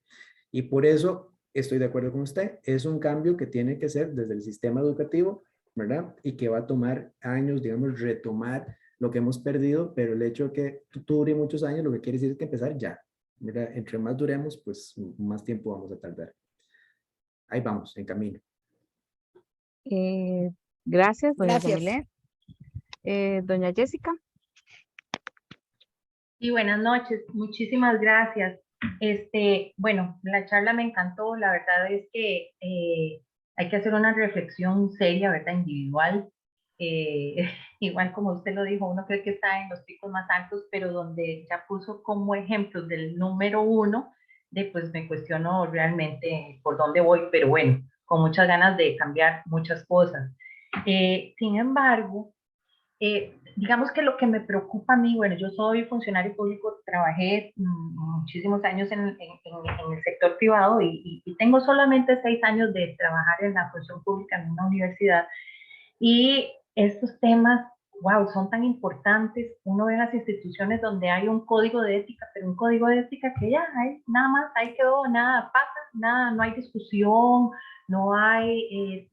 Speaker 2: Y por eso estoy de acuerdo con usted, es un cambio que tiene que ser desde el sistema educativo, ¿verdad? Y que va a tomar años, digamos, retomar lo que hemos perdido, pero el hecho de que dure muchos años, lo que quiere decir es que empezar ya, ¿verdad? Entre más duremos, pues más tiempo vamos a tardar. Ahí vamos, en camino.
Speaker 1: Gracias, doña
Speaker 3: Gracias.
Speaker 1: Yamile. Doña Jessica.
Speaker 5: Y buenas noches, muchísimas gracias. Bueno, la charla me encantó, la verdad es que hay que hacer una reflexión seria, ¿verdad? Individual. Igual como usted lo dijo, uno cree que está en los picos más altos, pero donde ya puso como ejemplos del número uno, pues me cuestiono realmente por dónde voy, pero bueno, con muchas ganas de cambiar muchas cosas. Sin embargo, digamos que lo que me preocupa a mí, bueno, yo soy funcionario público, trabajé muchísimos años en el sector privado y tengo solamente 6 años de trabajar en la función pública en una universidad. Y estos temas, wow, son tan importantes. Uno ve las instituciones donde hay un código de ética, pero un código de ética que ya hay, nada más, ahí quedó, nada pasa, nada, no hay discusión, no hay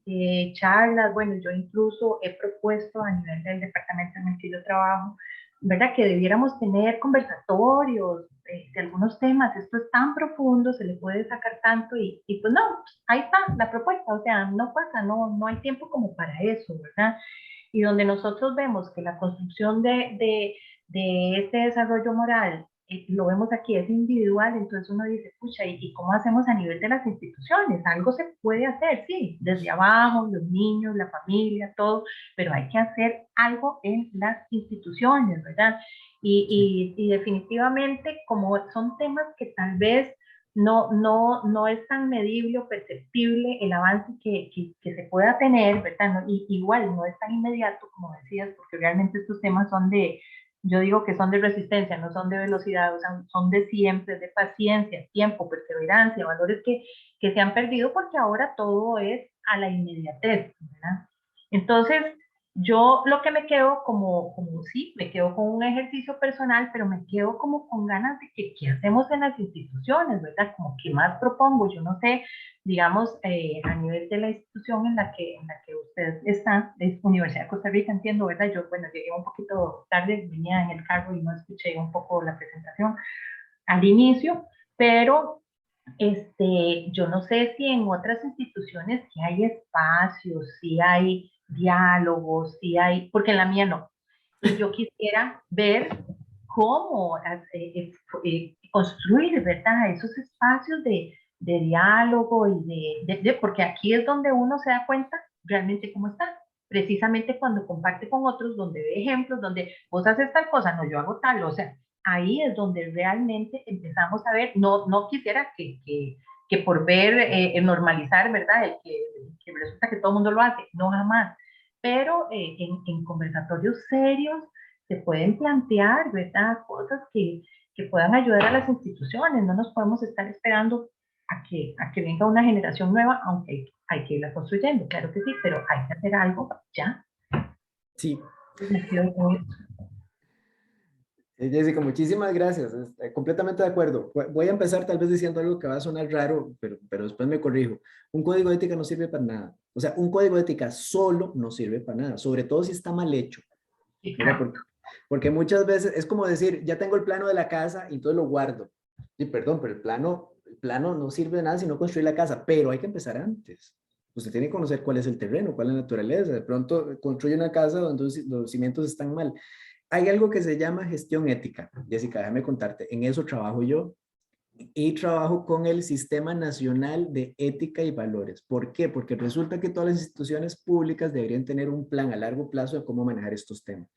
Speaker 5: charlas. Bueno, yo incluso he propuesto a nivel del departamento en el que yo trabajo, ¿verdad? Que debiéramos tener conversatorios de algunos temas. Esto es tan profundo, se le puede sacar tanto y pues no, ahí está la propuesta, o sea, no pasa, no hay tiempo como para eso, ¿verdad? Y donde nosotros vemos que la construcción de este desarrollo moral, lo vemos aquí, es individual, entonces uno dice, pucha, ¿y cómo hacemos a nivel de las instituciones? Algo se puede hacer, sí, desde abajo, los niños, la familia, todo, pero hay que hacer algo en las instituciones, ¿verdad? Y definitivamente, como son temas que tal vez no es tan medible o perceptible el avance que se pueda tener, ¿verdad? No, igual no es tan inmediato como decías, porque realmente estos temas son yo digo que son de resistencia, no son de velocidad, o sea, son de siempre, de paciencia, tiempo, perseverancia, valores que se han perdido porque ahora todo es a la inmediatez, ¿verdad? Entonces, yo lo que me quedo sí, me quedo con un ejercicio personal, pero me quedo como con ganas de que qué hacemos en las instituciones, ¿verdad? Como qué más propongo, yo no sé, digamos, a nivel de la institución en la que usted está, es Universidad de Costa Rica, entiendo, ¿verdad? Yo, bueno, llegué un poquito tarde, venía en el carro y no escuché un poco la presentación al inicio, pero yo no sé si en otras instituciones si hay espacios, si hay diálogos, si hay, porque en la mía no. Y yo quisiera ver cómo construir, ¿verdad? Esos espacios de diálogo y porque aquí es donde uno se da cuenta realmente cómo está. Precisamente cuando comparte con otros, donde ve ejemplos, donde vos haces tal cosa, no, yo hago tal, o sea, ahí es donde realmente empezamos a ver, no quisiera que por ver, normalizar, ¿verdad? Que resulta que todo el mundo lo hace, no jamás, pero en conversatorios serios se pueden plantear, ¿verdad? Cosas que puedan ayudar a las instituciones, no nos podemos estar esperando a que venga una generación nueva, aunque hay que irla construyendo, claro que sí, pero hay que hacer algo ya.
Speaker 2: Sí.
Speaker 5: Me quedo con esto.
Speaker 2: Jessica, muchísimas gracias. Completamente de acuerdo. Voy a empezar tal vez diciendo algo que va a sonar raro, pero después me corrijo. Un código de ética no sirve para nada. O sea, un código de ética solo no sirve para nada, sobre todo si está mal hecho. Mira, porque muchas veces es como decir, ya tengo el plano de la casa y entonces lo guardo. Y perdón, pero el plano no sirve de nada si no construir la casa, pero hay que empezar antes. Usted tiene que conocer cuál es el terreno, cuál es la naturaleza. De pronto construye una casa donde los cimientos están mal. Hay algo que se llama gestión ética. Jessica, déjame contarte, en eso trabajo yo y trabajo con el Sistema Nacional de Ética y Valores. ¿Por qué? Porque resulta que todas las instituciones públicas deberían tener un plan a largo plazo de cómo manejar estos temas,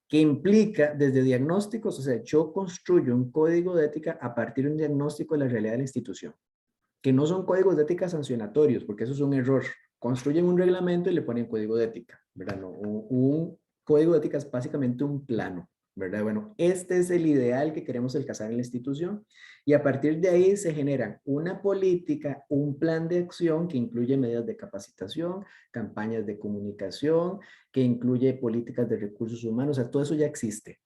Speaker 2: que implica desde diagnósticos, o sea, yo construyo un código de ética a partir de un diagnóstico de la realidad de la institución, que no son códigos de ética sancionatorios, porque eso es un error. Construyen un reglamento y le ponen código de ética, ¿verdad? No, un código de ética es básicamente un plano, ¿verdad? Bueno, este es el ideal que queremos alcanzar en la institución y a partir de ahí se genera una política, un plan de acción que incluye medidas de capacitación, campañas de comunicación, que incluye políticas de recursos humanos, o sea, todo eso ya existe.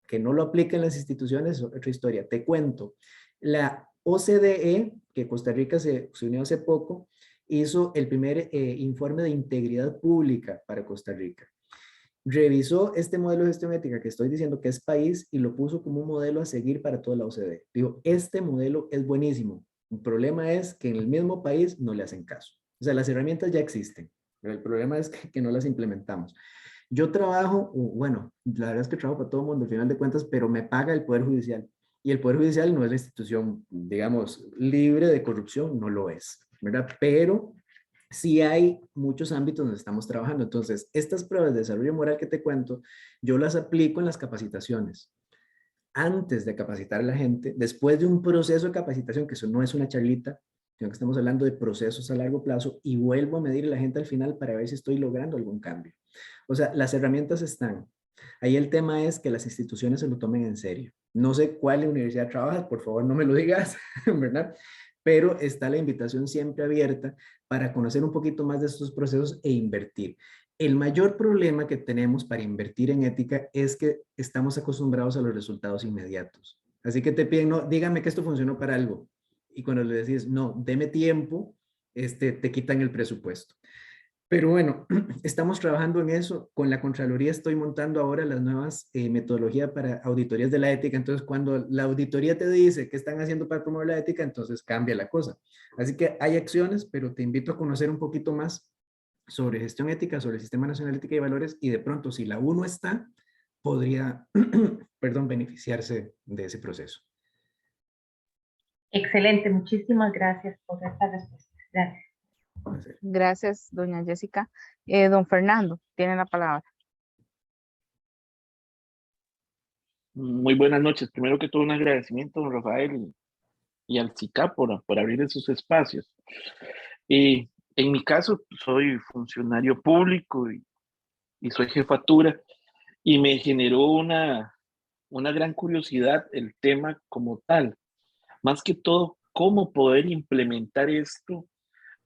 Speaker 2: Que no lo apliquen las instituciones es otra historia. Te cuento, la OCDE, que Costa Rica se unió hace poco, hizo el primer informe de integridad pública para Costa Rica. Revisó este modelo de gestión ética que estoy diciendo que es país y lo puso como un modelo a seguir para toda la OCDE. Digo, este modelo es buenísimo. El problema es que en el mismo país no le hacen caso. O sea, las herramientas ya existen, pero el problema es que no las implementamos. Yo trabajo, bueno, la verdad es que trabajo para todo el mundo al final de cuentas, pero me paga el Poder Judicial. Y el Poder Judicial no es la institución, digamos, libre de corrupción, no lo es, ¿verdad? Pero sí hay muchos ámbitos donde estamos trabajando. Entonces, estas pruebas de desarrollo moral que te cuento, yo las aplico en las capacitaciones. Antes de capacitar a la gente, después de un proceso de capacitación, que eso no es una charlita, sino que estamos hablando de procesos a largo plazo, y vuelvo a medir a la gente al final para ver si estoy logrando algún cambio. O sea, las herramientas están. Ahí el tema es que las instituciones se lo tomen en serio. No sé cuál universidad trabajas, por favor no me lo digas, ¿verdad? Pero está la invitación siempre abierta para conocer un poquito más de estos procesos e invertir. El mayor problema que tenemos para invertir en ética es que estamos acostumbrados a los resultados inmediatos. Así que te piden, no, dígame que esto funcionó para algo. Y cuando le decís, no, deme tiempo, te quitan el presupuesto. Pero bueno, estamos trabajando en eso. Con la Contraloría estoy montando ahora las nuevas metodologías para auditorías de la ética. Entonces, cuando la auditoría te dice qué están haciendo para promover la ética, entonces cambia la cosa. Así que hay acciones, pero te invito a conocer un poquito más sobre gestión ética, sobre el Sistema Nacional de Ética y Valores, y de pronto, si la UNO está, podría, perdón, beneficiarse de ese proceso.
Speaker 5: Excelente, muchísimas gracias por esta respuesta. Gracias.
Speaker 1: Gracias, doña Jessica. Don Fernando, tiene la palabra.
Speaker 4: Muy buenas noches. Primero que todo, un agradecimiento a don Rafael y al CICAP por abrir esos espacios. En mi caso, soy funcionario público y soy jefatura, y me generó una gran curiosidad el tema como tal. Más que todo, cómo poder implementar esto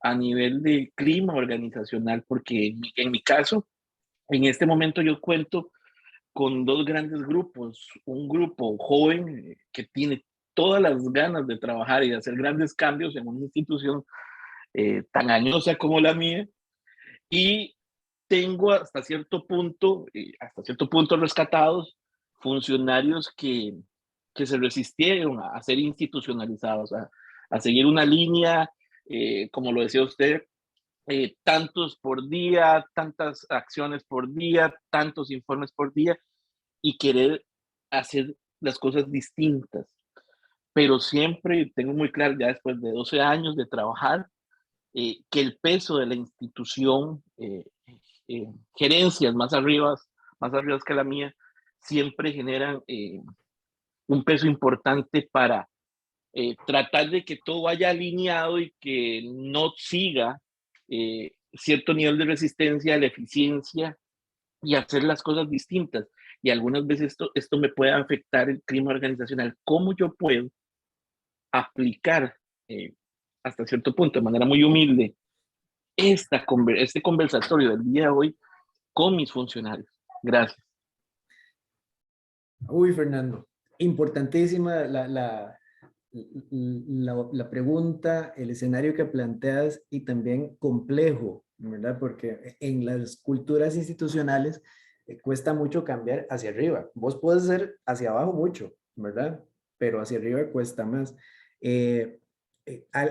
Speaker 4: a nivel de clima organizacional, porque en mi caso, en este momento yo cuento con dos grandes grupos, un grupo joven que tiene todas las ganas de trabajar y de hacer grandes cambios en una institución tan añosa como la mía, y tengo hasta cierto punto rescatados funcionarios que se resistieron a ser institucionalizados, a seguir una línea, como lo decía usted, tantos por día, tantas acciones por día, tantos informes por día, y querer hacer las cosas distintas. Pero siempre tengo muy claro, ya después de 12 años de trabajar, que el peso de la institución, gerencias más arriba que la mía, siempre generan un peso importante para tratar de que todo vaya alineado y que no siga cierto nivel de resistencia a la eficiencia y hacer las cosas distintas. Y algunas veces esto me puede afectar el clima organizacional. ¿Cómo yo puedo aplicar hasta cierto punto, de manera muy humilde, este conversatorio del día de hoy con mis funcionarios? Gracias.
Speaker 6: Uy, Fernando, importantísima la pregunta, el escenario que planteas y también complejo, ¿verdad? Porque en las culturas institucionales cuesta mucho cambiar hacia arriba. Vos puedes hacer hacia abajo mucho, ¿verdad? Pero hacia arriba cuesta más.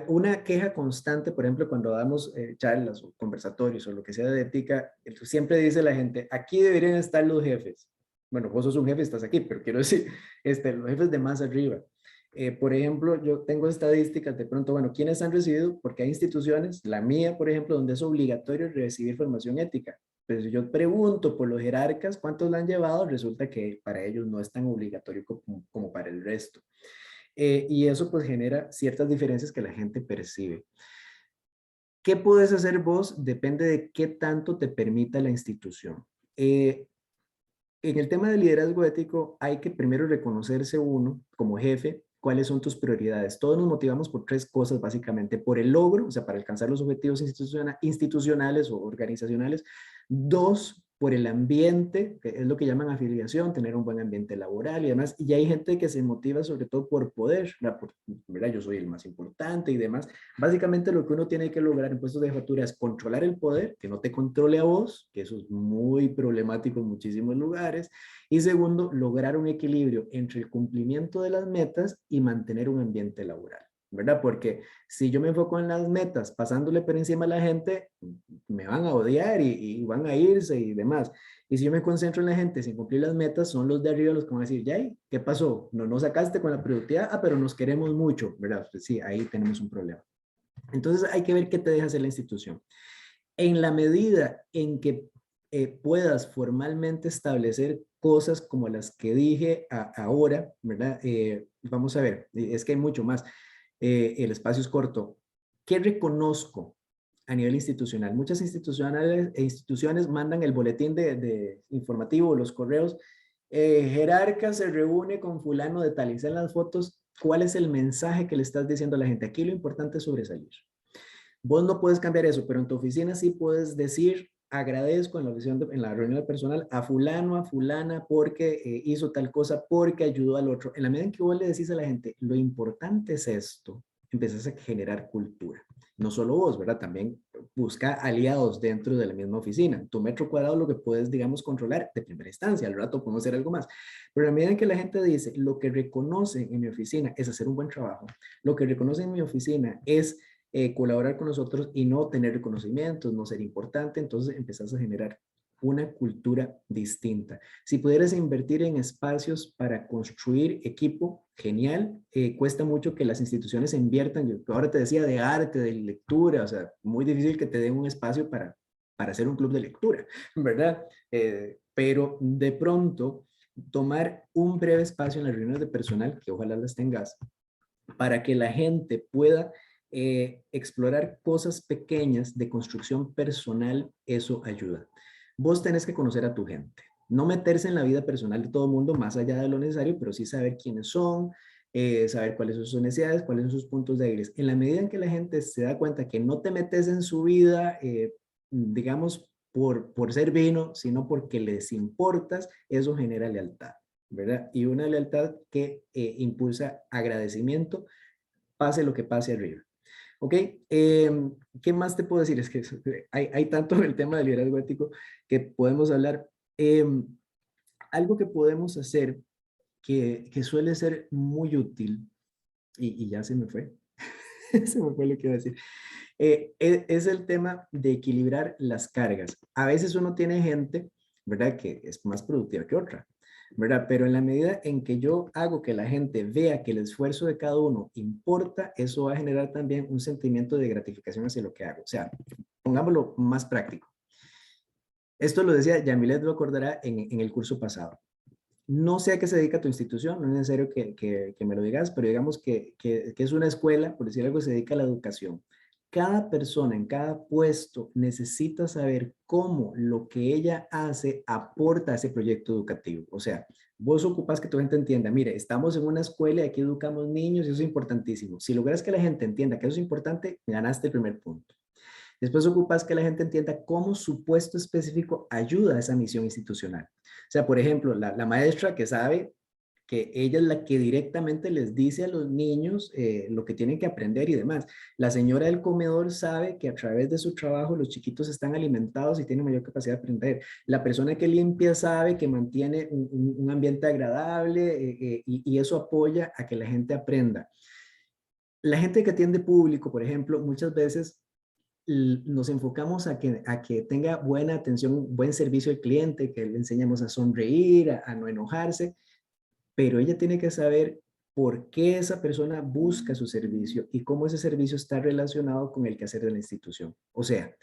Speaker 6: Una queja constante, por ejemplo, cuando damos charlas o conversatorios o lo que sea de ética, siempre dice la gente, aquí deberían estar los jefes. Bueno, vos sos un jefe, estás aquí, pero quiero decir, los jefes de más arriba. Por ejemplo, yo tengo estadísticas de pronto, bueno, ¿quiénes han recibido? Porque hay instituciones, la mía, por ejemplo, donde es obligatorio recibir formación ética. Pero si yo pregunto por los jerarcas cuántos la han llevado, resulta que para ellos no es tan obligatorio como para el resto. Y eso pues genera ciertas diferencias que la gente percibe. ¿Qué puedes hacer vos? Depende de qué tanto te permita la institución. En el tema del liderazgo ético hay que primero reconocerse uno como jefe, cuáles son tus prioridades. Todos nos motivamos por tres cosas básicamente, por el logro, o sea, para alcanzar los objetivos institucionales o organizacionales. Dos, por el ambiente, que es lo que llaman afiliación, tener un buen ambiente laboral y demás. Y hay gente que se motiva sobre todo por poder, ¿verdad? Yo soy el más importante y demás. Básicamente lo que uno tiene que lograr en puestos de jefatura es controlar el poder, que no te controle a vos, que eso es muy problemático en muchísimos lugares. Y segundo, lograr un equilibrio entre el cumplimiento de las metas y mantener un ambiente laboral, ¿verdad? Porque si yo me enfoco en las metas, pasándole por encima a la gente, me van a odiar y van a irse y demás. Y si yo me concentro en la gente sin cumplir las metas, son los de arriba los que van a decir, ya, ¿qué pasó? No nos sacaste con la productividad, pero nos queremos mucho, ¿verdad? Pues sí, ahí tenemos un problema. Entonces hay que ver qué te deja hacer la institución. En la medida en que puedas formalmente establecer cosas como las que dije ahora, ¿verdad? Vamos a ver, es que hay mucho más. El espacio es corto. ¿Qué reconozco a nivel institucional? Muchas instituciones mandan el boletín de informativo, los correos. Jerarca se reúne con fulano de tal y en las fotos. ¿Cuál es el mensaje que le estás diciendo a la gente? Aquí lo importante es sobresalir. Vos no puedes cambiar eso, pero en tu oficina sí puedes decir, agradezco en la reunión de personal a fulano, a fulana, porque hizo tal cosa, porque ayudó al otro. En la medida en que vos le decís a la gente, lo importante es esto, empezás a generar cultura. No solo vos, ¿verdad? También busca aliados dentro de la misma oficina. Tu metro cuadrado lo que puedes, digamos, controlar de primera instancia. Al rato podemos hacer algo más. Pero en la medida en que la gente dice, lo que reconoce en mi oficina es hacer un buen trabajo, lo que reconoce en mi oficina es colaborar con nosotros y no tener reconocimientos, no ser importante, entonces empezás a generar una cultura distinta. Si pudieras invertir en espacios para construir equipo, genial. Cuesta mucho que las instituciones inviertan. Yo ahora te decía de arte, de lectura, o sea, muy difícil que te den un espacio para hacer un club de lectura, ¿verdad? Pero de pronto, tomar un breve espacio en las reuniones de personal, que ojalá las tengas, para que la gente pueda explorar cosas pequeñas de construcción personal, eso ayuda. Vos tenés que conocer a tu gente, no meterse en la vida personal de todo el mundo más allá de lo necesario, pero sí saber quiénes son, saber cuáles son sus necesidades, cuáles son sus puntos débiles. En la medida en que la gente se da cuenta que no te metes en su vida, digamos, por ser vino, sino porque les importas, eso genera lealtad, ¿verdad? Y una lealtad que impulsa agradecimiento, pase lo que pase arriba. ¿Ok? ¿Qué más te puedo decir? Es que hay tanto en el tema del liderazgo ético que podemos hablar. Algo que podemos hacer que suele ser muy útil, y ya se me fue, se me fue lo que iba a decir, es el tema de equilibrar las cargas. A veces uno tiene gente, ¿verdad?, que es más productiva que otra, ¿verdad? Pero en la medida en que yo hago que la gente vea que el esfuerzo de cada uno importa, eso va a generar también un sentimiento de gratificación hacia lo que hago. O sea, pongámoslo más práctico. Esto lo decía Yamilet, lo acordará en el curso pasado. No sé a qué se dedica tu institución, no es necesario que me lo digas, pero digamos que es una escuela, por decir algo, se dedica a la educación. Cada persona en cada puesto necesita saber cómo lo que ella hace aporta a ese proyecto educativo. O sea, vos ocupas que tu gente entienda, mire, estamos en una escuela y aquí educamos niños y eso es importantísimo. Si logras que la gente entienda que eso es importante, ganaste el primer punto. Después ocupas que la gente entienda cómo su puesto específico ayuda a esa misión institucional. O sea, por ejemplo, la maestra que sabe que ella es la que directamente les dice a los niños lo que tienen que aprender y demás. La señora del comedor sabe que a través de su trabajo los chiquitos están alimentados y tienen mayor capacidad de aprender. La persona que limpia sabe que mantiene un ambiente agradable y eso apoya a que la gente aprenda. La gente que atiende público, por ejemplo, muchas veces nos enfocamos a que tenga buena atención, buen servicio al cliente, que le enseñamos a sonreír, a no enojarse, pero ella tiene que saber por qué esa persona busca su servicio y cómo ese servicio está relacionado con el quehacer de la institución. O sea,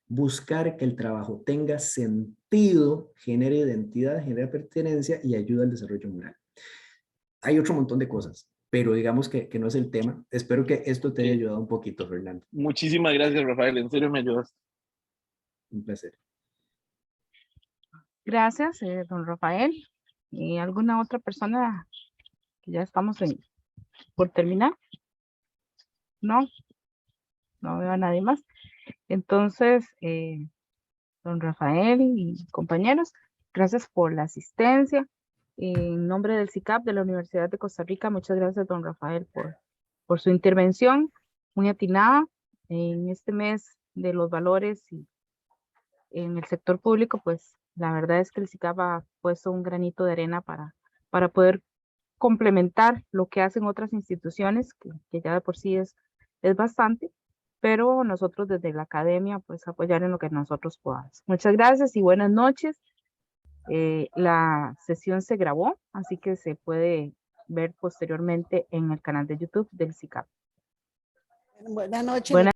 Speaker 6: buscar que el trabajo tenga sentido, genere identidad, genere pertenencia y ayuda al desarrollo moral. Hay otro montón de cosas, pero digamos que no es el tema. Espero que esto te haya ayudado un poquito, Fernando.
Speaker 4: Muchísimas gracias, Rafael. En serio me ayudaste.
Speaker 6: Un placer.
Speaker 1: Gracias, don Rafael. ¿Y alguna otra persona que ya estamos por terminar? No, no veo a nadie más. Entonces, don Rafael y compañeros, gracias por la asistencia. En nombre del CICAP de la Universidad de Costa Rica, muchas gracias, don Rafael, por su intervención muy atinada en este mes de los valores y en el sector público. Pues la verdad es que el CICAP ha puesto un granito de arena para poder complementar lo que hacen otras instituciones, que ya de por sí es bastante, pero nosotros desde la academia, pues apoyar en lo que nosotros podamos. Muchas gracias y buenas noches. La sesión se grabó, así que se puede ver posteriormente en el canal de YouTube del CICAP.
Speaker 3: Buenas noches.
Speaker 1: Buenas